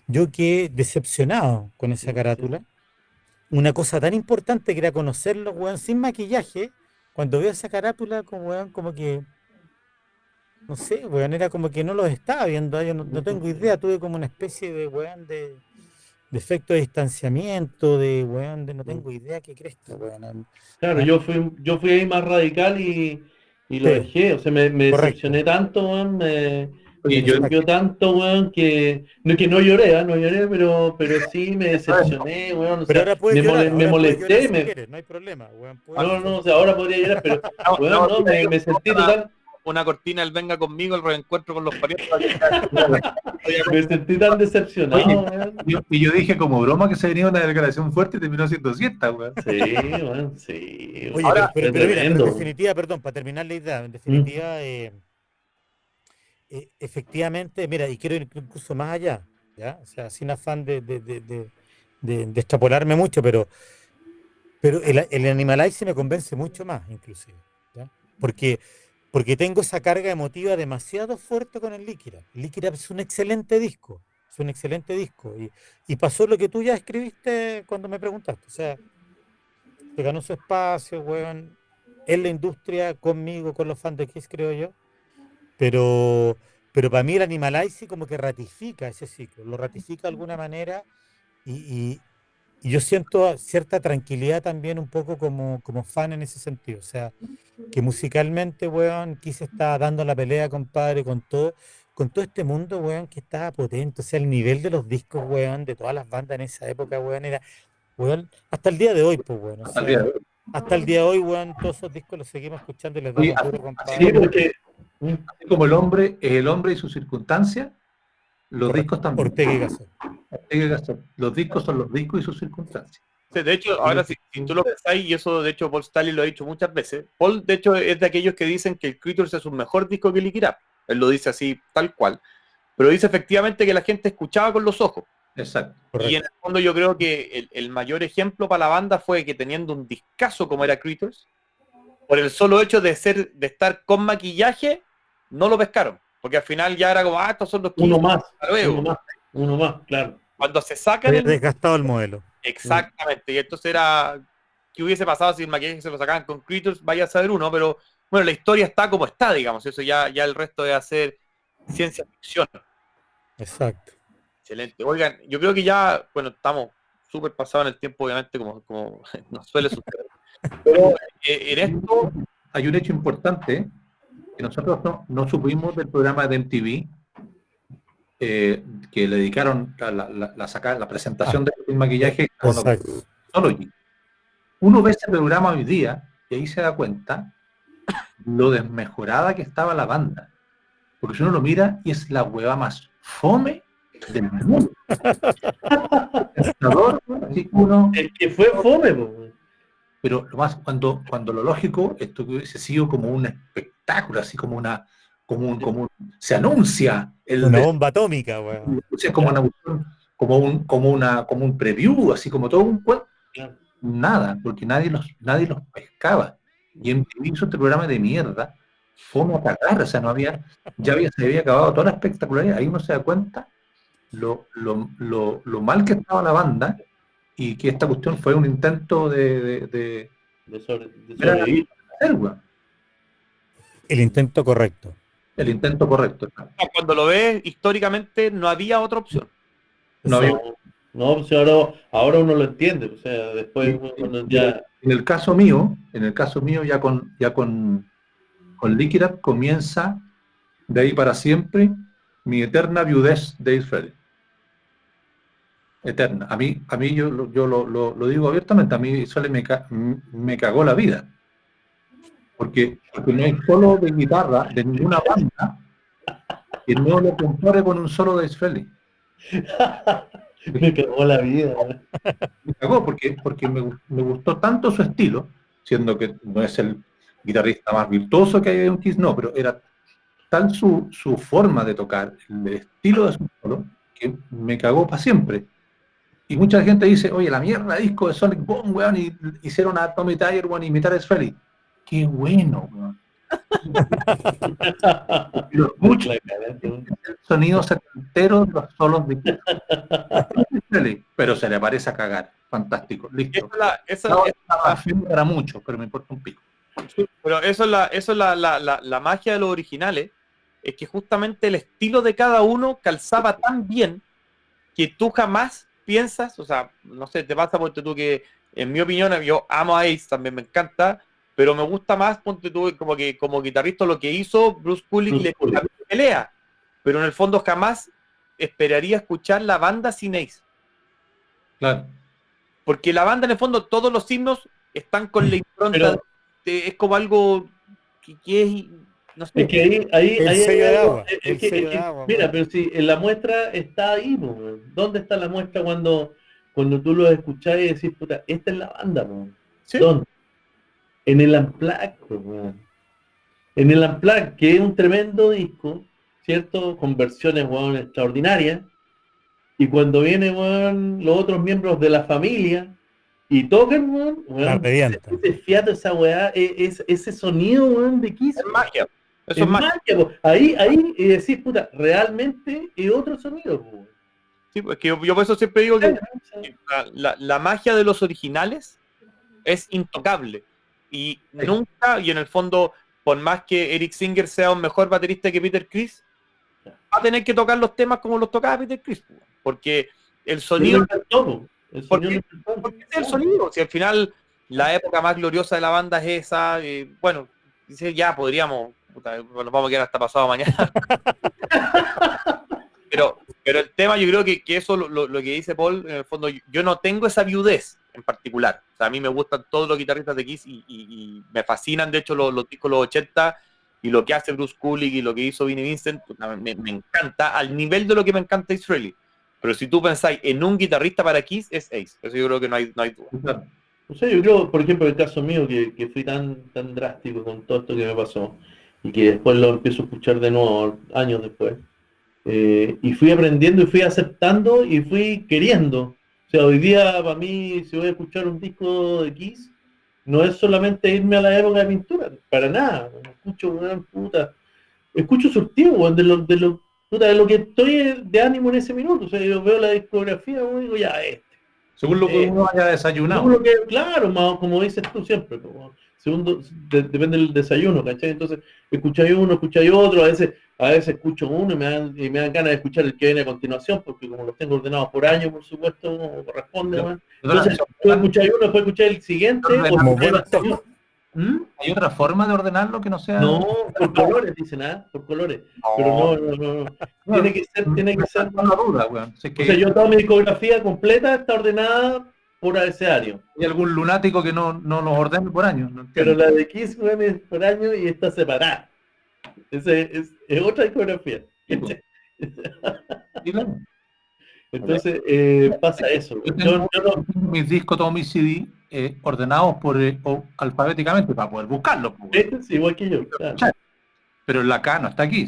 yo quedé decepcionado con esa Sí. carátula. Una cosa tan importante que era conocerlo, weón, sin maquillaje. Cuando veo esa carátula, como, weón, como que, no sé, weón, era como que no los estaba viendo. Yo no tengo idea, tuve como una especie de, weón, de efecto de distanciamiento, de, weón, de no tengo idea qué cresta, weón. Claro, Ah, yo fui ahí más radical y lo sí, dejé. O sea, me correcto, decepcioné tanto, weón, me Oye, yo, exacto. choqueó tanto, weón, que no lloré, no lloré, pero sí me decepcioné, weón. O Pero sea, me ahora puedes llorar molesté, si quieres, no hay problema, weón, puedes no, llorar. no, o sea, ahora podría llorar, pero, weón, no, no, mira, me sentí una, total, una cortina, el venga conmigo, el reencuentro con los parientes. me sentí tan decepcionado, oye, weón. yo dije como broma que se venía una declaración fuerte y terminó siendo cierta, weón. Sí, weón, sí, Oye, weón. Ahora, Fue pero mira, pero en tremendo, weón. definitiva, perdón, para terminar la idea, en Mm, definitiva, efectivamente, mira, y quiero ir incluso más allá, ¿ya? O sea, sin afán de extrapolarme mucho, pero el Animalize me convence mucho más, inclusive, ¿ya? Porque, porque tengo esa carga emotiva demasiado fuerte con el Liquid. El Liquid es un excelente disco, es un excelente disco. Y pasó lo que tú ya escribiste cuando me preguntaste, o sea, se ganó su espacio, weón, en la industria, conmigo, con los fans de Kiss, creo yo. Pero, pero para mí el Animalize como que ratifica ese ciclo, lo ratifica de alguna manera y, y- y yo siento cierta tranquilidad también un poco como fan en ese sentido. O sea, que musicalmente, weón, Kiss está dando la pelea, compadre, con todo este mundo, weón, que estaba potente. O sea, el nivel de los discos, weón, de todas las bandas en esa época, weón, era, weón, hasta el día de hoy, pues, weón. O Hasta el día de sea, hoy. hasta el día de hoy, weón, todos esos discos los seguimos escuchando y les Oye, damos duro, así sí, compadre. porque, mm, así como el hombre es el hombre y sus circunstancias, los Correcto. discos también. Ortega y Gasset. Los discos son los discos y sus circunstancias. sí, de hecho, Y ahora si tú lo pensáis, y eso de hecho Paul Stanley lo ha dicho muchas veces, Paul de hecho es de aquellos que dicen que el Creatures es un mejor disco que Lick It Up. Él lo dice así, tal cual. Pero dice efectivamente que la gente escuchaba con los ojos. exacto. Y en el Correcto. fondo yo creo que el mayor ejemplo para la banda fue que teniendo un discazo como era Creatures, por el solo hecho de estar con maquillaje, no lo pescaron. Porque al final ya era como, estos son los uno 15 más, uno luego. más, uno más, claro. Cuando se sacan Había el... desgastado el modelo. Mm. Exactamente. Y entonces era... ¿Qué hubiese pasado si el maquillaje se lo sacaban con Creatures? Vaya a saber uno, pero bueno, la historia está como está, digamos. Eso ya el resto de hacer ciencia ficción. Exacto. Excelente. Oigan, yo creo que ya, bueno, estamos súper pasados en el tiempo, obviamente, como nos suele suceder. Pero en esto, Hay un hecho importante que nosotros no supimos del programa de MTV que le dedicaron la Ah, presentación del maquillaje a uno exacto. Technology. Uno ve ese programa hoy día y ahí se da cuenta lo desmejorada que estaba la banda. Porque si uno lo mira y es la hueva más fome del mundo. Así que uno, El que fue fome, po, weón. pero lo más, cuando lo lógico, esto que hubiese sido como un espectáculo, así como se anuncia el Una de bomba atómica, weón. o sea, como Claro, una cuestión, como un preview, así como todo un cuento, claro. nada, porque nadie los pescaba. Y MTV hizo este programa de mierda, fue a cagar, o sea, se había acabado toda la espectacularidad, ahí uno se da cuenta lo mal que estaba la banda y que esta cuestión fue un intento De era sobrevivir. hacer, weón, El intento correcto. el intento correcto. cuando lo ves históricamente, no había otra opción. No había, Exacto. No, no, pues ahora uno lo entiende, o sea, y- después cuando y ya, en el caso mío ya con Liquid Up comienza de ahí para siempre mi eterna viudez de Israel. eterna. A mí yo lo digo abiertamente, a mí Sole me cagó la vida. Porque no hay solo de guitarra de ninguna banda que no lo compare con un solo de Ace Frehley. Me cagó la vida, weón. Me cagó porque me gustó tanto su estilo, siendo que no es el guitarrista más virtuoso que hay en Kiss, no, pero era tal su forma de tocar, el estilo de su solo, que me cagó para siempre. Y mucha gente dice, oye, la mierda disco de Sonic Boom, weón, y hicieron a Tommy Tyer, weón, imitar a Ace Frehley. Qué bueno, weón. Y lo escucho, La cagaste, weón. el sonido setentero de los solos de Frehley, pero se le parece a cagar. Fantástico, listo. No, para mucho, pero me importa un pico. Pero eso es la magia de los originales, es que justamente el estilo de cada uno calzaba tan bien que tú jamás piensas, o sea, no sé, te pasa, ponte tú, que en mi opinión, yo amo a Ace, también me encanta, pero me gusta más, ponte tú, como que como guitarrista lo que hizo Bruce Kulick, le pelea, pero en el fondo jamás esperaría escuchar la banda sin Ace. Claro. Porque la banda, en el fondo, todos los himnos están con la impronta, es como algo que es, no sé. Es que ahí El hay sello de algo, agua, el sello de agua, mira, weón. pero si en la muestra está ahí, po, weón. ¿Dónde está la muestra cuando tú lo escuchás y decís, puta, esta es la banda, po? ¿Sí? ¿Dónde? En el Unplugged, po, weón. En el Unplugged, que es un tremendo disco, ¿cierto? Con versiones, weón, extraordinarias. Y cuando vienen, weón, los otros miembros de la familia y tocan, weón, La revienta. ese fiato, esa weá, ese sonido, weón, de Kiss, Es weón. magia. Eso Es es magia. magia, po. Ahí decís, puta, realmente es otro sonido, po. Sí, pues que yo por eso siempre digo que Sí. la magia de los originales es intocable. Y nunca, y en el fondo, por más que Eric Singer sea un mejor baterista que Peter Criss, va a tener que tocar los temas como los tocaba Peter Criss. Porque el sonido, porque es el sonido. Si al final la época más gloriosa de la banda es esa, bueno, dice ya podríamos, puta, nos vamos a quedar hasta pasado mañana. Pero el tema, yo creo que eso, lo que dice Paul, en el fondo, yo no tengo esa viudez en particular. O sea, a mí me gustan todos los guitarristas de Kiss y me fascinan, de hecho, los discos de los 80 y lo que hace Bruce Kulick y lo que hizo Vinnie Vincent, me encanta, al nivel de lo que me encanta Ace Frehley. Pero si tú pensáis en un guitarrista para Kiss, es Ace. Eso yo creo que no hay duda. O sea, yo creo, por ejemplo, el caso mío, que fui tan drástico con todo esto que me pasó, y que después lo empiezo a escuchar de nuevo, años después, y fui aprendiendo y fui aceptando y fui queriendo. O sea, hoy día, para mí, si voy a escuchar un disco de Kiss, no es solamente irme a la época de pintura, para nada. Escucho una puta, escucho surtido, weón, puta, de lo que estoy de ánimo en ese minuto. O sea, yo veo la discografía, weón, y digo, ya, Según lo que uno haya desayunado. según lo que, claro, más, como dices tú siempre, como, depende del desayuno, ¿cachai? Entonces, escucháis uno, escucháis otro, a veces escucho uno y me dan ganas de escuchar el que viene a continuación, porque como los tengo ordenados por año, por supuesto, como corresponde, Pero, weón. Entonces, tú escucháis uno, después escucháis el siguiente, Como buen top. ¿Hay otra forma de ordenarlo que no sea? No, por colores, dicen, por colores. Pero no. Tiene que ser. Una duda, weón. Si es que O sea, yo toda mi discografía completa está ordenada por abecedario. hay algún lunático que no los ordene por años. No Pero entiendo. la de Kiss, weón, es por año y está separada. Es otra discografía. Sí, pues. Sí, claro. Entonces, pasa eso. Yo Yo tengo no. mis discos, todos mis CD ordenados alfabéticamente para poder buscarlos. Pues, weón. ¿Viste? Sí, igual que yo. Claro. Pero en la K no está aquí.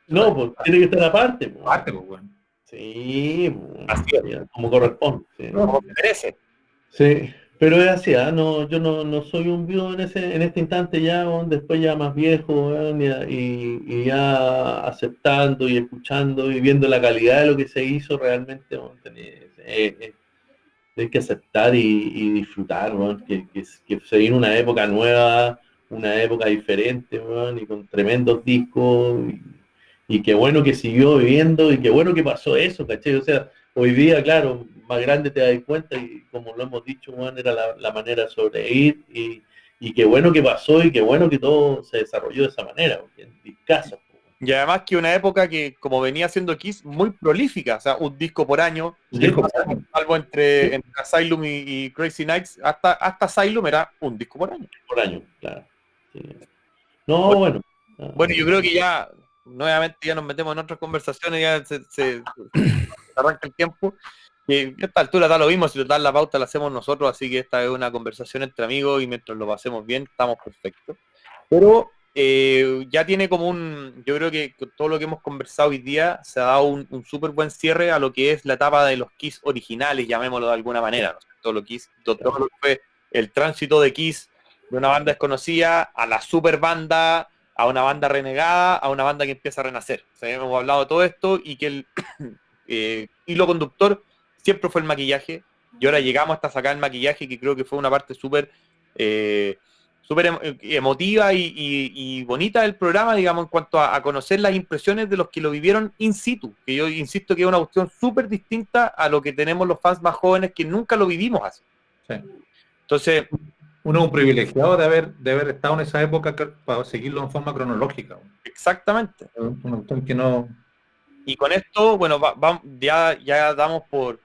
No, pues tiene que estar aparte. Pues. Aparte, pues, weón. Sí, pues, Así es. como corresponde. Sí. Como merece. Sí, pero es así, no, yo no soy un viudo en este instante ya, weón, después ya más viejo, weón, y ya aceptando y escuchando y viendo la calidad de lo que se hizo realmente, weón, tenés que aceptar y disfrutar, weón, que se viene una época nueva, una época diferente, weón, y con tremendos discos, y qué bueno que siguió viviendo, y qué bueno que pasó eso, ¿cachai? O sea, hoy día, claro, más grande te das cuenta, y como lo hemos dicho, weón, era la manera de sobrevivir, y qué bueno que pasó, y qué bueno que todo se desarrolló de esa manera, porque en discasos, Y además que una época que, como venía siendo Kiss, muy prolífica, o sea, un disco por año, salvo entre Asylum y Crazy Nights, hasta Asylum era un disco por año. Por año, claro. Sí. No, bueno. Bueno, yo creo que ya, nuevamente ya nos metemos en otras conversaciones, ya se arranca el tiempo. Y a esta altura da lo mismo, si total la pauta la hacemos nosotros, así que esta es una conversación entre amigos y mientras lo pasemos bien, estamos perfectos. Pero ya tiene como yo creo que con todo lo que hemos conversado hoy día se ha dado un súper buen cierre a lo que es la etapa de los Kiss originales, llamémoslo de alguna manera, ¿no? Todo lo que fue el tránsito de Kiss de una banda desconocida a la super banda, a una banda renegada, a una banda que empieza a renacer. O sea, hemos hablado de todo esto y que el hilo conductor siempre fue el maquillaje, y ahora llegamos hasta sacar el maquillaje, que creo que fue una parte súper emotiva y bonita del programa, digamos, en cuanto a conocer las impresiones de los que lo vivieron in situ, que yo insisto que es una cuestión súper distinta a lo que tenemos los fans más jóvenes que nunca lo vivimos así. Sí. Entonces, uno es un privilegiado de haber estado en esa época para seguirlo en forma cronológica. Exactamente. Una cuestión que no... Y con esto, bueno, ya damos por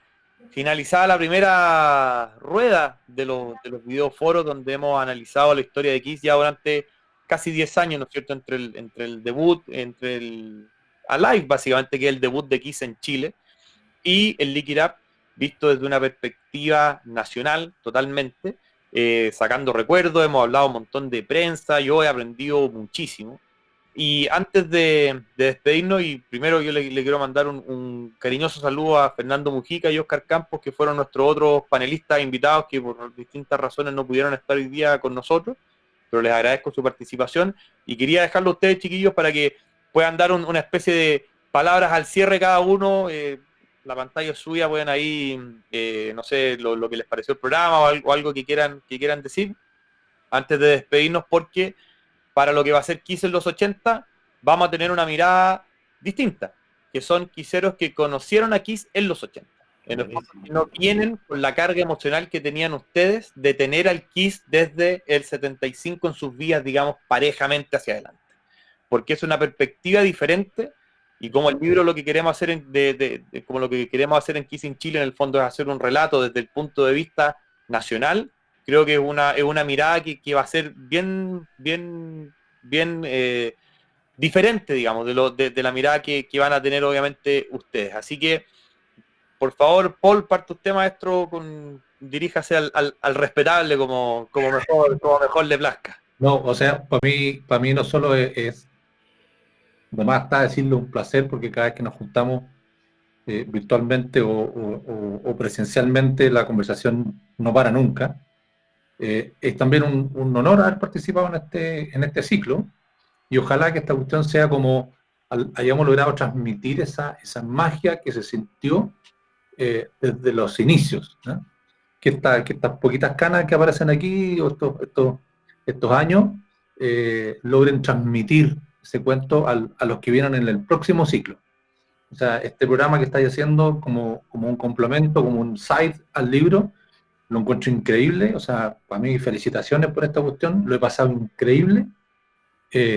finalizada la primera rueda de los videoforos donde hemos analizado la historia de Kiss ya durante casi 10 años, ¿no es cierto? Entre el debut, Alive, básicamente, que es el debut de Kiss en Chile, y el Lick It Up, visto desde una perspectiva nacional totalmente, sacando recuerdos, hemos hablado un montón de prensa, yo he aprendido muchísimo. Y antes de despedirnos, y primero yo le quiero mandar un cariñoso saludo a Fernando Mujica y Oscar Campos, que fueron nuestros otros panelistas invitados que por distintas razones no pudieron estar hoy día con nosotros, pero les agradezco su participación y quería dejarlo a ustedes, chiquillos, para que puedan dar una especie de palabras al cierre cada uno. La pantalla es suya, pueden ahí, no sé, lo que les pareció el programa o algo que quieran decir antes de despedirnos, porque para lo que va a ser Kiss en los 80, vamos a tener una mirada distinta, que son quiseros que conocieron a Kiss en los 80. No vienen con la carga emocional que tenían ustedes de tener al Kiss desde el 75 en sus vías, digamos, parejamente hacia adelante. Porque es una perspectiva diferente, y como el libro lo que queremos hacer como lo que queremos hacer en Kiss in Chile, en el fondo es hacer un relato desde el punto de vista nacional. Creo que es una mirada que va a ser bien diferente, digamos, de la mirada que van a tener obviamente ustedes. Así que, por favor, Paul, parte usted, maestro, diríjase al respetable como mejor le plazca. No, o sea, para mí no solo es además está decirlo un placer, porque cada vez que nos juntamos virtualmente o presencialmente, la conversación no para nunca. Es también un honor haber participado en este ciclo, y ojalá que esta cuestión sea como hayamos logrado transmitir esa magia que se sintió desde los inicios, ¿no? Que estas poquitas canas que aparecen aquí, o estos años, logren transmitir ese cuento a los que vienen en el próximo ciclo. O sea, este programa que estáis haciendo como un complemento, como un side al libro, lo encuentro increíble. O sea, para mí, felicitaciones por esta cuestión, lo he pasado increíble.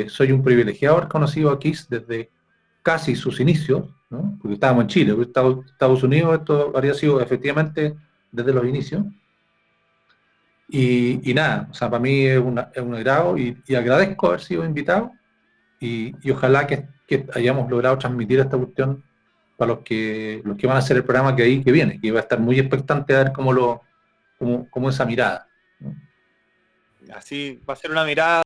Soy un privilegiado haber conocido a Kiss desde casi sus inicios, ¿no? Porque estábamos en Chile, porque Estados Unidos esto habría sido efectivamente desde los inicios. Y nada, o sea, para mí es un agrado, y agradezco haber sido invitado, y ojalá que hayamos logrado transmitir esta cuestión para los que van a hacer el programa que viene, que va a estar muy expectante a ver cómo esa mirada, ¿no? Así va a ser una mirada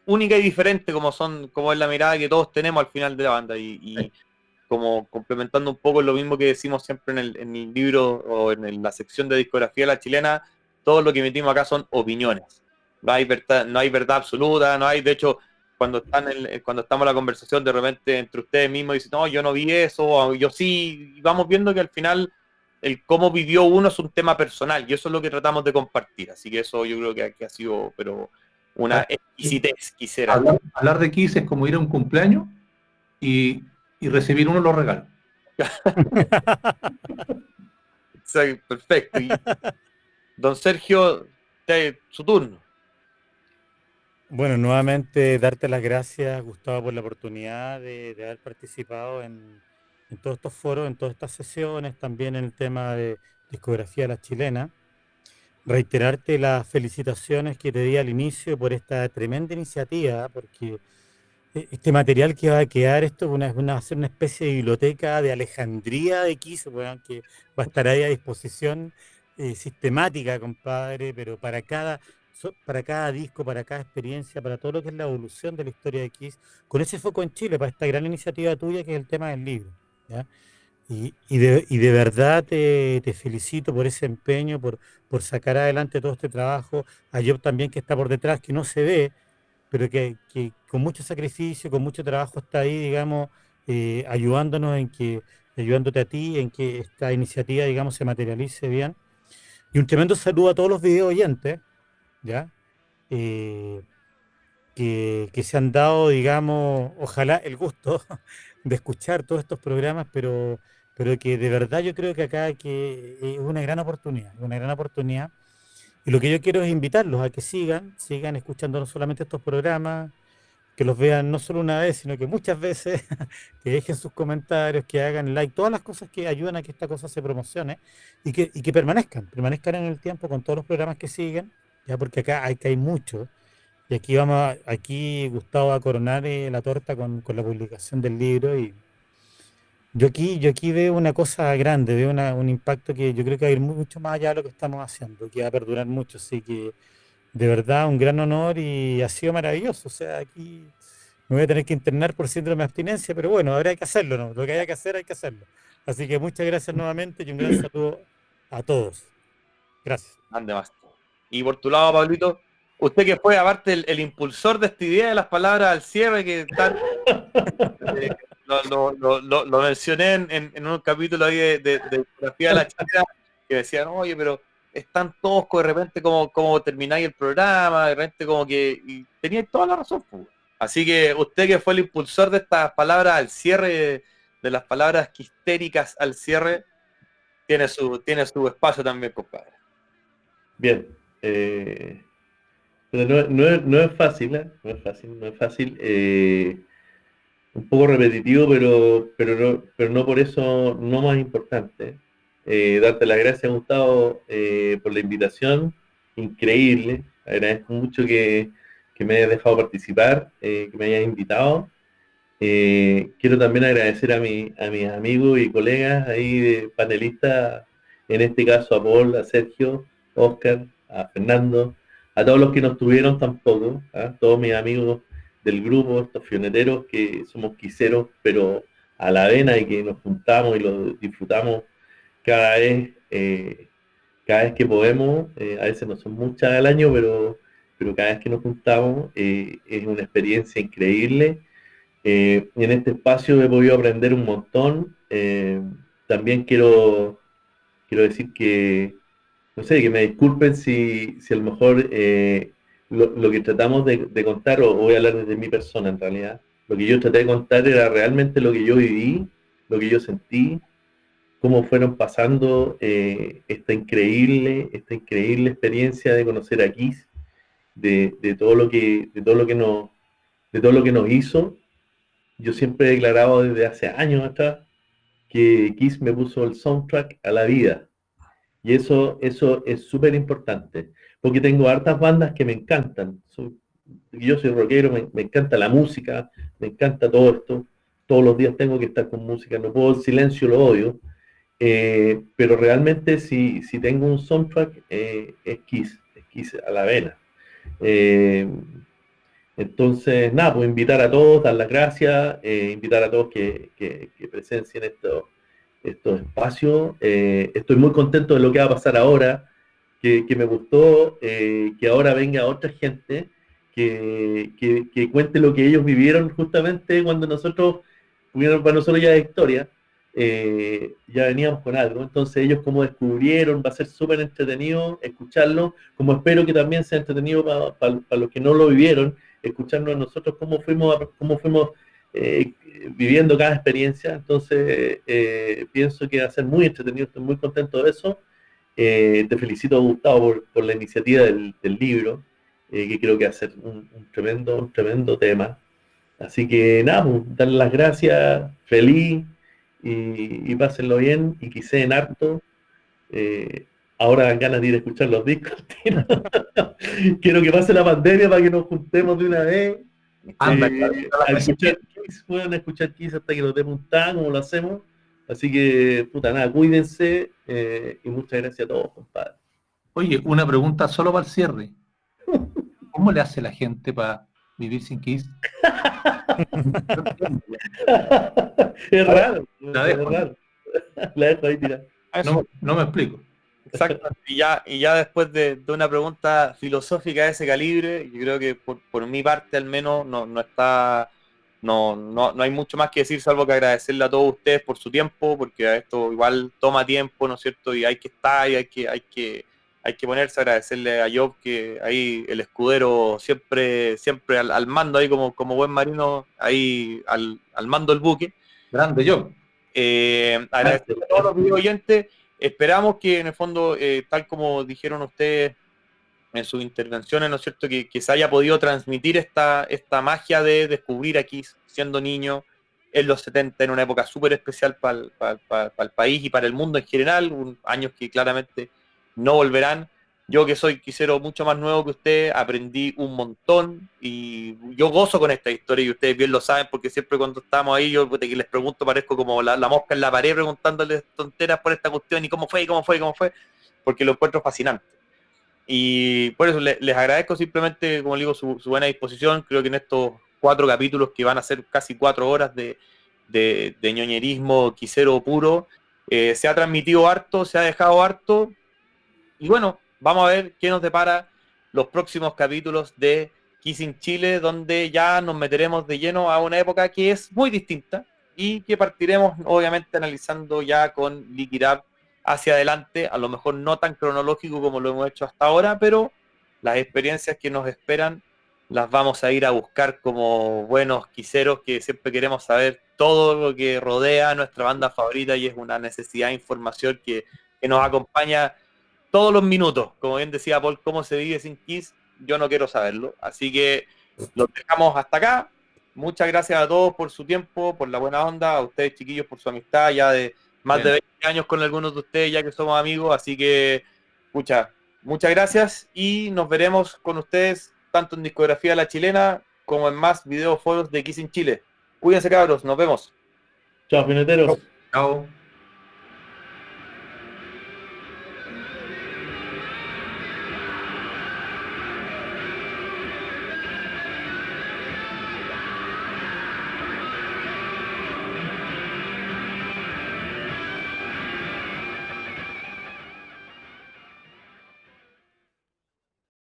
única y diferente, como es la mirada que todos tenemos al final de la banda, y Sí. como complementando un poco lo mismo que decimos siempre en el libro o en la sección de discografía de la chilena, todo lo que metimos acá son opiniones. No hay verdad absoluta, no hay, de hecho, cuando estamos en la conversación, de repente entre ustedes mismos dicen, no, yo no vi eso, o yo sí, y vamos viendo que al final el cómo vivió uno es un tema personal, y eso es lo que tratamos de compartir. Así que eso yo creo que ha sido, pero una exquisitez, quisiera. Hablar de Kiss es como ir a un cumpleaños y recibir uno de los regalos. Perfecto. Y don Sergio, su turno. Bueno, nuevamente darte las gracias, Gustavo, por la oportunidad de haber participado en todos estos foros, en todas estas sesiones, también en el tema de discografía de la chilena. Reiterarte las felicitaciones que te di al inicio por esta tremenda iniciativa, porque este material que va a quedar, esto va a ser una especie de biblioteca de Alejandría de Kiss, weón, que va a estar ahí a disposición sistemática, compadre, pero para cada disco, para cada experiencia, para todo lo que es la evolución de la historia de Kiss, con ese foco en Chile, para esta gran iniciativa tuya que es el tema del libro. ¿Ya? Y de verdad te felicito por ese empeño, por sacar adelante todo este trabajo. A Job también que está por detrás, que no se ve, pero que con mucho sacrificio, con mucho trabajo está ahí, digamos, ayudándonos ayudándote a ti en que esta iniciativa, digamos, se materialice bien. Y un tremendo saludo a todos los video oyentes, ¿ya? Eh, que se han dado, digamos, ojalá el gusto de escuchar todos estos programas, pero que de verdad yo creo que acá es una gran oportunidad, una gran oportunidad. Y lo que yo quiero es invitarlos a que sigan escuchando no solamente estos programas, que los vean no solo una vez, sino que muchas veces, que dejen sus comentarios, que hagan like, todas las cosas que ayudan a que esta cosa se promocione y que permanezcan en el tiempo con todos los programas que siguen, ya porque acá hay mucho. Y aquí Gustavo va a coronar la torta con la publicación del libro y yo aquí veo una cosa grande, veo un impacto que yo creo que va a ir mucho más allá de lo que estamos haciendo, que va a perdurar mucho, así que de verdad un gran honor y ha sido maravilloso, o sea, aquí me voy a tener que internar por síndrome de abstinencia, pero bueno, habrá que hacerlo, ¿no? Lo que haya que hacer, hay que hacerlo. Así que muchas gracias nuevamente y un gran saludo a todos. Gracias. Ande más. Y por tu lado, Pablito, usted que fue aparte el impulsor de esta idea de las palabras al cierre que tal, lo mencioné en un capítulo ahí de Geografía de la Chilena, que decían, oye, pero están toscos de repente como termináis el programa, de repente como que y teníais toda la razón, pues. Así que usted que fue el impulsor de estas palabras al cierre, de las palabras histéricas al cierre, tiene su espacio también, compadre. Bien. Pero no es fácil, ¿eh? No es fácil. Un poco repetitivo, pero no por eso no más importante. Darte las gracias, Gustavo, por la invitación. Increíble. Agradezco mucho que me hayas dejado participar, que me hayas invitado. Quiero también agradecer a mis amigos y colegas ahí de panelistas, en este caso a Paul, a Sergio, Oscar, a Fernando, a todos los que no estuvieron tampoco, ¿ah? Todos mis amigos del grupo, estos pioneteros que somos quiseros, pero a la vena y que nos juntamos y lo disfrutamos cada vez, cada vez que podemos, a veces no son muchas al año, pero cada vez que nos juntamos es una experiencia increíble. Y en este espacio he podido aprender un montón. También quiero decir que, no sé, que me disculpen si a lo mejor lo que tratamos de contar, o voy a hablar desde mi persona en realidad, lo que yo traté de contar era realmente lo que yo viví, lo que yo sentí, cómo fueron pasando esta increíble experiencia de conocer a Kiss, de todo lo que, de todo lo que nos hizo. Yo siempre he declarado desde hace años atrás que Kiss me puso el soundtrack a la vida. Y eso es súper importante, porque tengo hartas bandas que me encantan. Yo soy rockero, me encanta la música, me encanta todo esto. Todos los días tengo que estar con música, no puedo, el silencio lo odio. Pero realmente si tengo un soundtrack, es Kiss a la vena. Eh, entonces, nada, pues invitar a todos, dar las gracias, invitar a todos que presencien estos espacios. Estoy muy contento de lo que va a pasar ahora, que me gustó, que ahora venga otra gente que cuente lo que ellos vivieron justamente cuando para nosotros ya es historia, ya veníamos con algo. Entonces ellos como descubrieron, va a ser súper entretenido escucharlo, como espero que también sea entretenido para los que no lo vivieron, escucharnos a nosotros cómo fuimos viviendo cada experiencia. Entonces pienso que va a ser muy entretenido, estoy muy contento de eso. Te felicito, Gustavo, por la iniciativa del libro. que creo que va a ser un tremendo tema. Así que nada, pues, darle las gracias, feliz, y pásenlo bien, y quise en harto. Ahora dan ganas de ir a escuchar los discos. Quiero que pase la pandemia para que nos juntemos de una vez. Anda, A escuchar Kiss, puedan escuchar Kiss hasta que nos demos un tan, como lo hacemos. Así que, puta, nada, cuídense, y muchas gracias a todos, compadre. Oye, una pregunta solo para el cierre. ¿Cómo le hace la gente para vivir sin Kiss? Es raro, La dejo. es raro. La dejo ahí tirada. No me explico. Exacto. Y ya después de una pregunta filosófica de ese calibre, yo creo que por mi parte al menos no hay mucho más que decir, salvo que agradecerle a todos ustedes por su tiempo, porque esto igual toma tiempo, ¿no es cierto? Y hay que estar, y hay que ponerse a agradecerle a Job, que ahí el escudero siempre al mando, ahí como buen marino, ahí al mando del buque. Grande yo. Agradecerle a todos los video oyentes. Esperamos que en el fondo, tal como dijeron ustedes en sus intervenciones, ¿no es cierto?, que se haya podido transmitir esta magia de descubrir aquí siendo niño en los 70, en una época súper especial para el país y para el mundo en general, años que claramente no volverán. Yo que soy quisero mucho más nuevo que usted, aprendí un montón y yo gozo con esta historia, y ustedes bien lo saben, porque siempre cuando estamos ahí yo que les pregunto parezco como la mosca en la pared preguntándoles tonteras por esta cuestión y cómo fue, porque lo encuentro fascinante. Y por eso les agradezco simplemente, como digo, su buena disposición. Creo que en estos 4 capítulos, que van a ser casi 4 horas de ñoñerismo quisero puro, se ha transmitido harto, se ha dejado harto, y bueno, vamos a ver qué nos depara los próximos capítulos de Kissing Chile, donde ya nos meteremos de lleno a una época que es muy distinta y que partiremos obviamente analizando ya con Lick It Up hacia adelante, a lo mejor no tan cronológico como lo hemos hecho hasta ahora, pero las experiencias que nos esperan las vamos a ir a buscar como buenos quiseros que siempre queremos saber todo lo que rodea a nuestra banda favorita, y es una necesidad de información que nos acompaña todos los minutos. Como bien decía Paul, cómo se vive sin Kiss, yo no quiero saberlo. Así que los dejamos hasta acá. Muchas gracias a todos por su tiempo, por la buena onda, a ustedes chiquillos por su amistad, ya de más de 20 años con algunos de ustedes, ya que somos amigos. Así que, muchas gracias, y nos veremos con ustedes tanto en Discografía La Chilena como en más videoforos de Kissing Chile. Cuídense, cabros, nos vemos. Chao, pineteros. Chao.